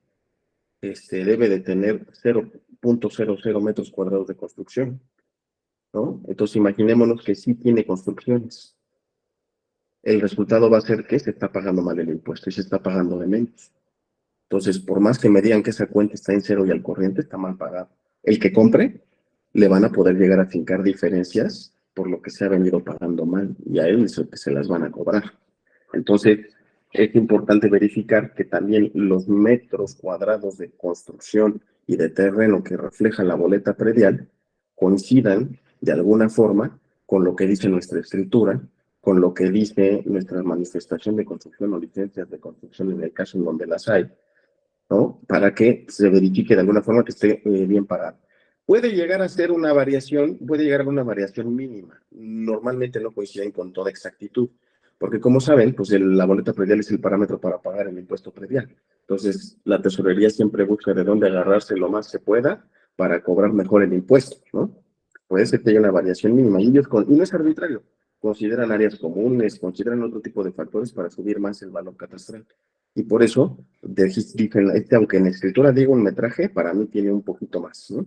debe de tener 0.00 metros cuadrados de construcción, ¿no? Entonces imaginémonos que sí tiene construcciones. El resultado va a ser que se está pagando mal el impuesto y se está pagando de menos. Entonces, por más que me digan que esa cuenta está en cero y al corriente, está mal pagado. El que compre, le van a poder llegar a fincar diferencias por lo que se ha venido pagando mal y a él es el que se las van a cobrar. Entonces, es importante verificar que también los metros cuadrados de construcción y de terreno que refleja la boleta predial coincidan de alguna forma con lo que dice nuestra escritura, con lo que dice nuestra manifestación de construcción o licencias de construcción en el caso en donde las hay, ¿no? Para que se verifique de alguna forma que esté bien pagado. Puede llegar a ser una variación, puede llegar a una variación mínima. Normalmente no coinciden con toda exactitud, porque como saben, pues la boleta predial es el parámetro para pagar el impuesto predial. Entonces, la tesorería siempre busca de dónde agarrarse lo más se pueda para cobrar mejor el impuesto, ¿no? Puede ser que haya una variación mínima y no es arbitrario. Consideran áreas comunes, consideran otro tipo de factores para subir más el valor catastral. Y por eso, aunque en la escritura diga un metraje, para mí tiene un poquito más, ¿no?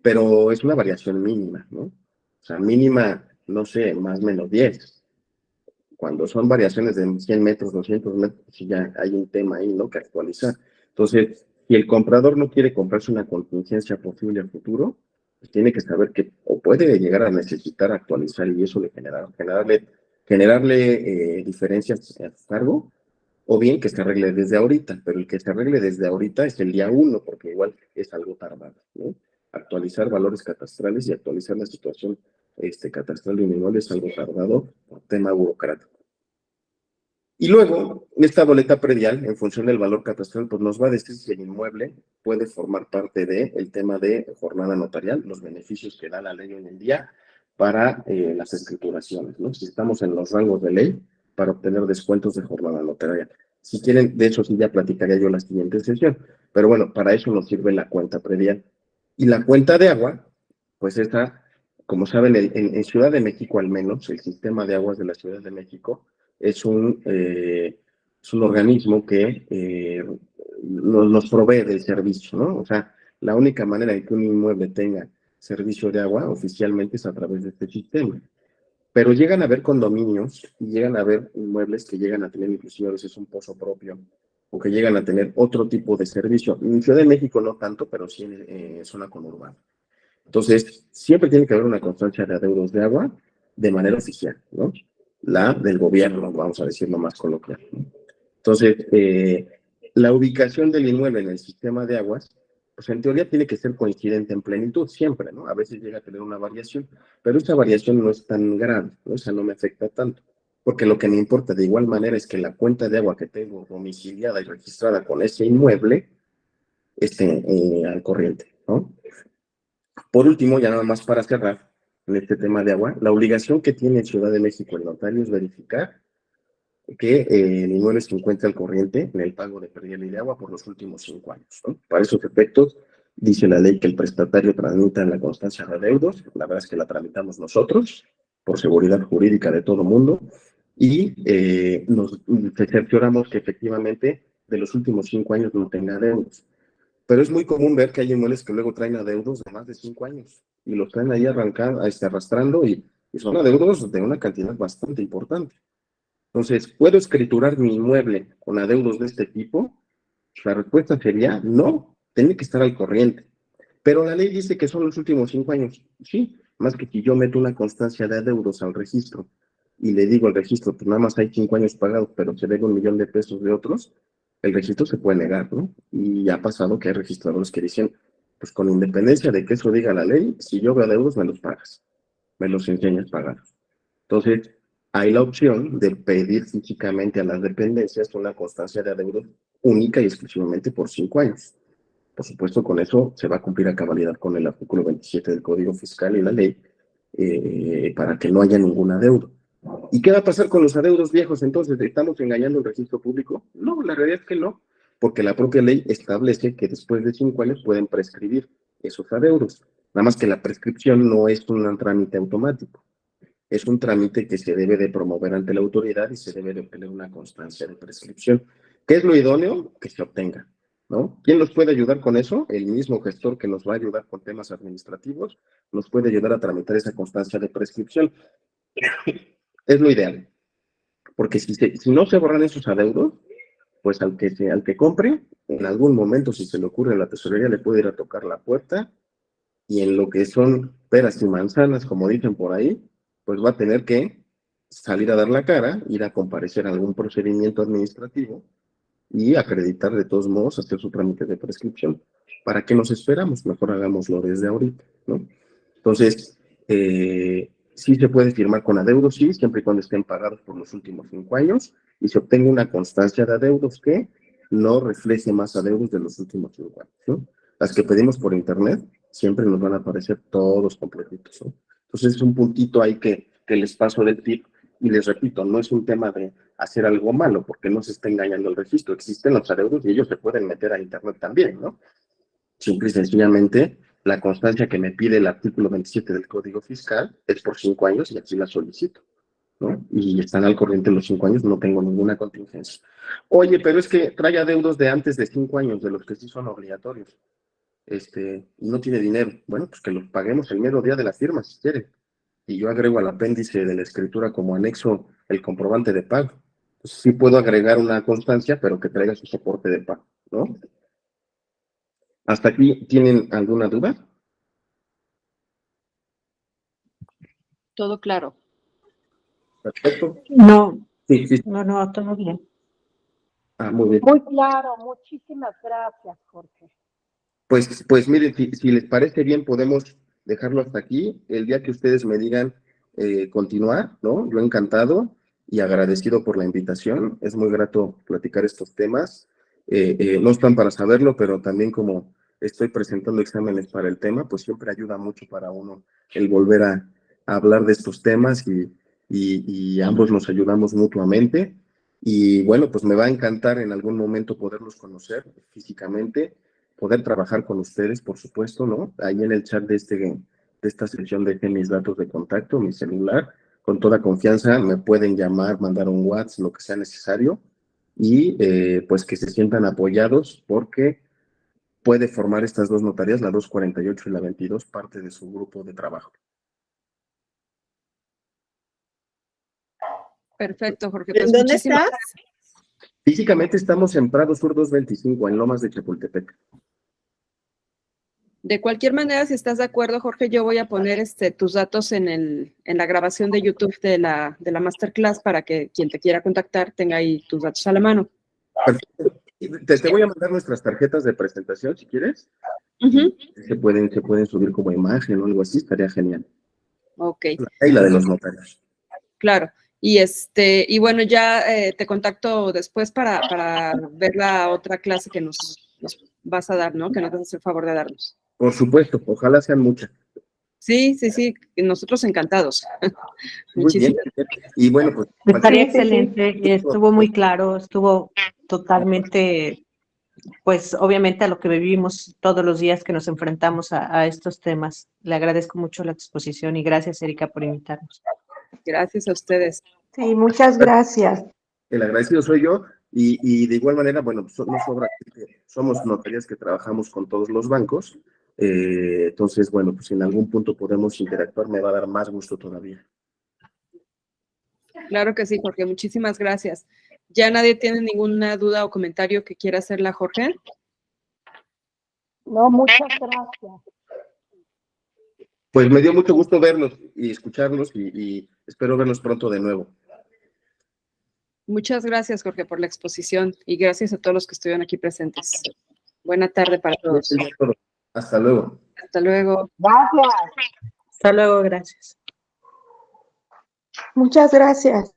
Pero es una variación mínima, ¿no? O sea, mínima, no sé, más o menos 10. Cuando son variaciones de 100 metros, 200 metros, sí ya hay un tema ahí, ¿no? Que actualizar. Entonces, si el comprador no quiere comprarse una contingencia posible a futuro, pues tiene que saber que o puede llegar a necesitar actualizar y eso le generarle diferencias a su cargo, o bien que se arregle desde ahorita, pero el que se arregle desde ahorita es el día 1, porque igual es algo tardado, ¿no? Actualizar valores catastrales y actualizar la situación catastral de un inmueble es algo tardado por tema burocrático. Y luego, esta boleta predial, en función del valor catastral, pues nos va a decir si el inmueble puede formar parte del tema de jornada notarial, los beneficios que da la ley hoy en día para las escrituraciones, ¿no? Si estamos en los rangos de ley para obtener descuentos de jornada notarial. Si quieren, de eso sí ya platicaría yo la siguiente sesión, pero bueno, para eso nos sirve la cuenta predial. Y la cuenta de agua, pues esta, como saben, en Ciudad de México al menos, el sistema de aguas de la Ciudad de México es un organismo que nos provee del servicio, ¿no? O sea, la única manera de que un inmueble tenga servicio de agua oficialmente es a través de este sistema. Pero llegan a haber condominios y llegan a haber inmuebles que llegan a tener inclusive a veces un pozo propio o que llegan a tener otro tipo de servicio. En Ciudad de México no tanto, pero sí en zona conurbana. Entonces, siempre tiene que haber una constancia de adeudos de agua de manera oficial, ¿no? La del gobierno, vamos a decirlo más coloquial, ¿no? Entonces, la ubicación del inmueble en el sistema de aguas, pues en teoría tiene que ser coincidente en plenitud, siempre, ¿no? A veces llega a tener una variación, pero esta variación no es tan grande, ¿no? O sea, no me afecta tanto, porque lo que me importa de igual manera es que la cuenta de agua que tengo domiciliada y registrada con ese inmueble esté al corriente, ¿no? Por último, ya nada más para cerrar en este tema de agua, la obligación que tiene Ciudad de México el notario es verificar que el inmueble se encuentra al corriente en el pago de predial y de agua por los últimos 5 años, ¿no? Para esos efectos, dice la ley que el prestatario tramita la constancia de adeudos, la verdad es que la tramitamos nosotros, por seguridad jurídica de todo mundo, y nos cercioramos que efectivamente de los últimos 5 años no tenga adeudos. Pero es muy común ver que hay inmuebles que luego traen adeudos de más de 5 años y los traen ahí arrastrando y son adeudos de una cantidad bastante importante. Entonces, ¿puedo escriturar mi inmueble con adeudos de este tipo? La respuesta sería no, tiene que estar al corriente. Pero la ley dice que son los últimos 5 años. Sí, más que si yo meto una constancia de adeudos al registro y le digo al registro, pues nada más hay 5 años pagados, pero se debe 1,000,000 de pesos de otros, el registro se puede negar, ¿no? Y ha pasado que hay registradores que dicen, pues con independencia de que eso diga la ley, si yo veo adeudos, me los pagas, me los enseñas pagados. Entonces, hay la opción de pedir físicamente a las dependencias una constancia de adeudos única y exclusivamente por 5 años. Por supuesto, con eso se va a cumplir a cabalidad con el artículo 27 del Código Fiscal y la ley para que no haya ningún adeudo. ¿Y qué va a pasar con los adeudos viejos? Entonces, ¿estamos engañando el registro público? No, la realidad es que no, porque la propia ley establece que después de 5 años pueden prescribir esos adeudos. Nada más que la prescripción no es un trámite automático. Es un trámite que se debe de promover ante la autoridad y se debe de obtener una constancia de prescripción. ¿Qué es lo idóneo? Que se obtenga, ¿no? ¿Quién nos puede ayudar con eso? El mismo gestor que nos va a ayudar con temas administrativos nos puede ayudar a tramitar esa constancia de prescripción. Es lo ideal, porque si no se borran esos adeudos, pues al que compre, en algún momento, si se le ocurre, la tesorería le puede ir a tocar la puerta y en lo que son peras y manzanas, como dicen por ahí, pues va a tener que salir a dar la cara, ir a comparecer a algún procedimiento administrativo y acreditar de todos modos, hacer su trámite de prescripción. ¿Para qué nos esperamos? Mejor hagámoslo desde ahorita, ¿no? Entonces, sí se puede firmar con adeudos, sí, siempre y cuando estén pagados por los últimos 5 años y se obtenga una constancia de adeudos que no refleje más adeudos de los últimos 5 años, ¿no? Las que pedimos por internet siempre nos van a aparecer todos completitos, ¿no? Entonces es un puntito ahí que les paso del tip y les repito, no es un tema de hacer algo malo porque no se está engañando el registro, existen los adeudos y ellos se pueden meter a internet también, ¿no? Simple y sencillamente, la constancia que me pide el artículo 27 del Código Fiscal es por 5 años y aquí la solicito, ¿no? Y están al corriente los 5 años, no tengo ninguna contingencia. Oye, pero es que trae adeudos de antes de 5 años, de los que sí son obligatorios. No tiene dinero. Bueno, pues que los paguemos el mero día de la firma, si quiere. Y yo agrego al apéndice de la escritura como anexo el comprobante de pago. Pues sí puedo agregar una constancia, pero que traiga su soporte de pago, ¿no? ¿Hasta aquí tienen alguna duda? Todo claro. Perfecto. No, Sí, sí. no, todo bien. Muy bien. Muy claro, muchísimas gracias, Jorge. Pues miren, si les parece bien, podemos dejarlo hasta aquí. El día que ustedes me digan continuar, ¿no? Yo encantado y agradecido por la invitación. Es muy grato platicar estos temas. No están para saberlo, pero también como estoy presentando exámenes para el tema, pues siempre ayuda mucho para uno el volver a hablar de estos temas y ambos nos ayudamos mutuamente. Y bueno, pues me va a encantar en algún momento poderlos conocer físicamente, poder trabajar con ustedes, por supuesto, ¿no? Ahí en el chat de esta sección dejé mis datos de contacto, mi celular, con toda confianza me pueden llamar, mandar un WhatsApp, lo que sea necesario, y pues que se sientan apoyados porque puede formar estas dos notarías, la 248 y la 22, parte de su grupo de trabajo. Perfecto, Jorge. ¿En Pues dónde muchísimas estás? Físicamente estamos en Prado Sur 225, en Lomas de Chapultepec. De cualquier manera, si estás de acuerdo, Jorge, yo voy a poner tus datos en la grabación de YouTube de la masterclass para que quien te quiera contactar tenga ahí tus datos a la mano. Perfecto. Te voy a mandar nuestras tarjetas de presentación, si quieres. Uh-huh. Se pueden subir como imagen o algo así, estaría genial. Ok. Y la de los notarios. Claro. Y bueno, ya te contacto después para ver la otra clase que nos vas a dar, ¿no? Que nos vas a hacer el favor de darnos. Por supuesto, ojalá sean muchas. Sí, nosotros encantados. Muy bien. Y bueno, pues. Estaría excelente, estuvo muy claro, estuvo totalmente, pues obviamente a lo que vivimos todos los días que nos enfrentamos a estos temas. Le agradezco mucho la exposición y gracias, Erika, por invitarnos. Gracias a ustedes. Sí, muchas gracias. El agradecido soy yo y de igual manera, bueno, no sobra que somos notarías que trabajamos con todos los bancos. Entonces, bueno, pues si en algún punto podemos interactuar, me va a dar más gusto todavía. Claro que sí, Jorge. Muchísimas gracias. ¿Ya nadie tiene ninguna duda o comentario que quiera hacerla, Jorge? No, muchas gracias. Pues me dio mucho gusto verlos y escucharlos y espero verlos pronto de nuevo. Muchas gracias, Jorge, por la exposición y gracias a todos los que estuvieron aquí presentes. Buena tarde para todos. Hasta luego. Hasta luego. Gracias. Hasta luego, gracias. Muchas gracias.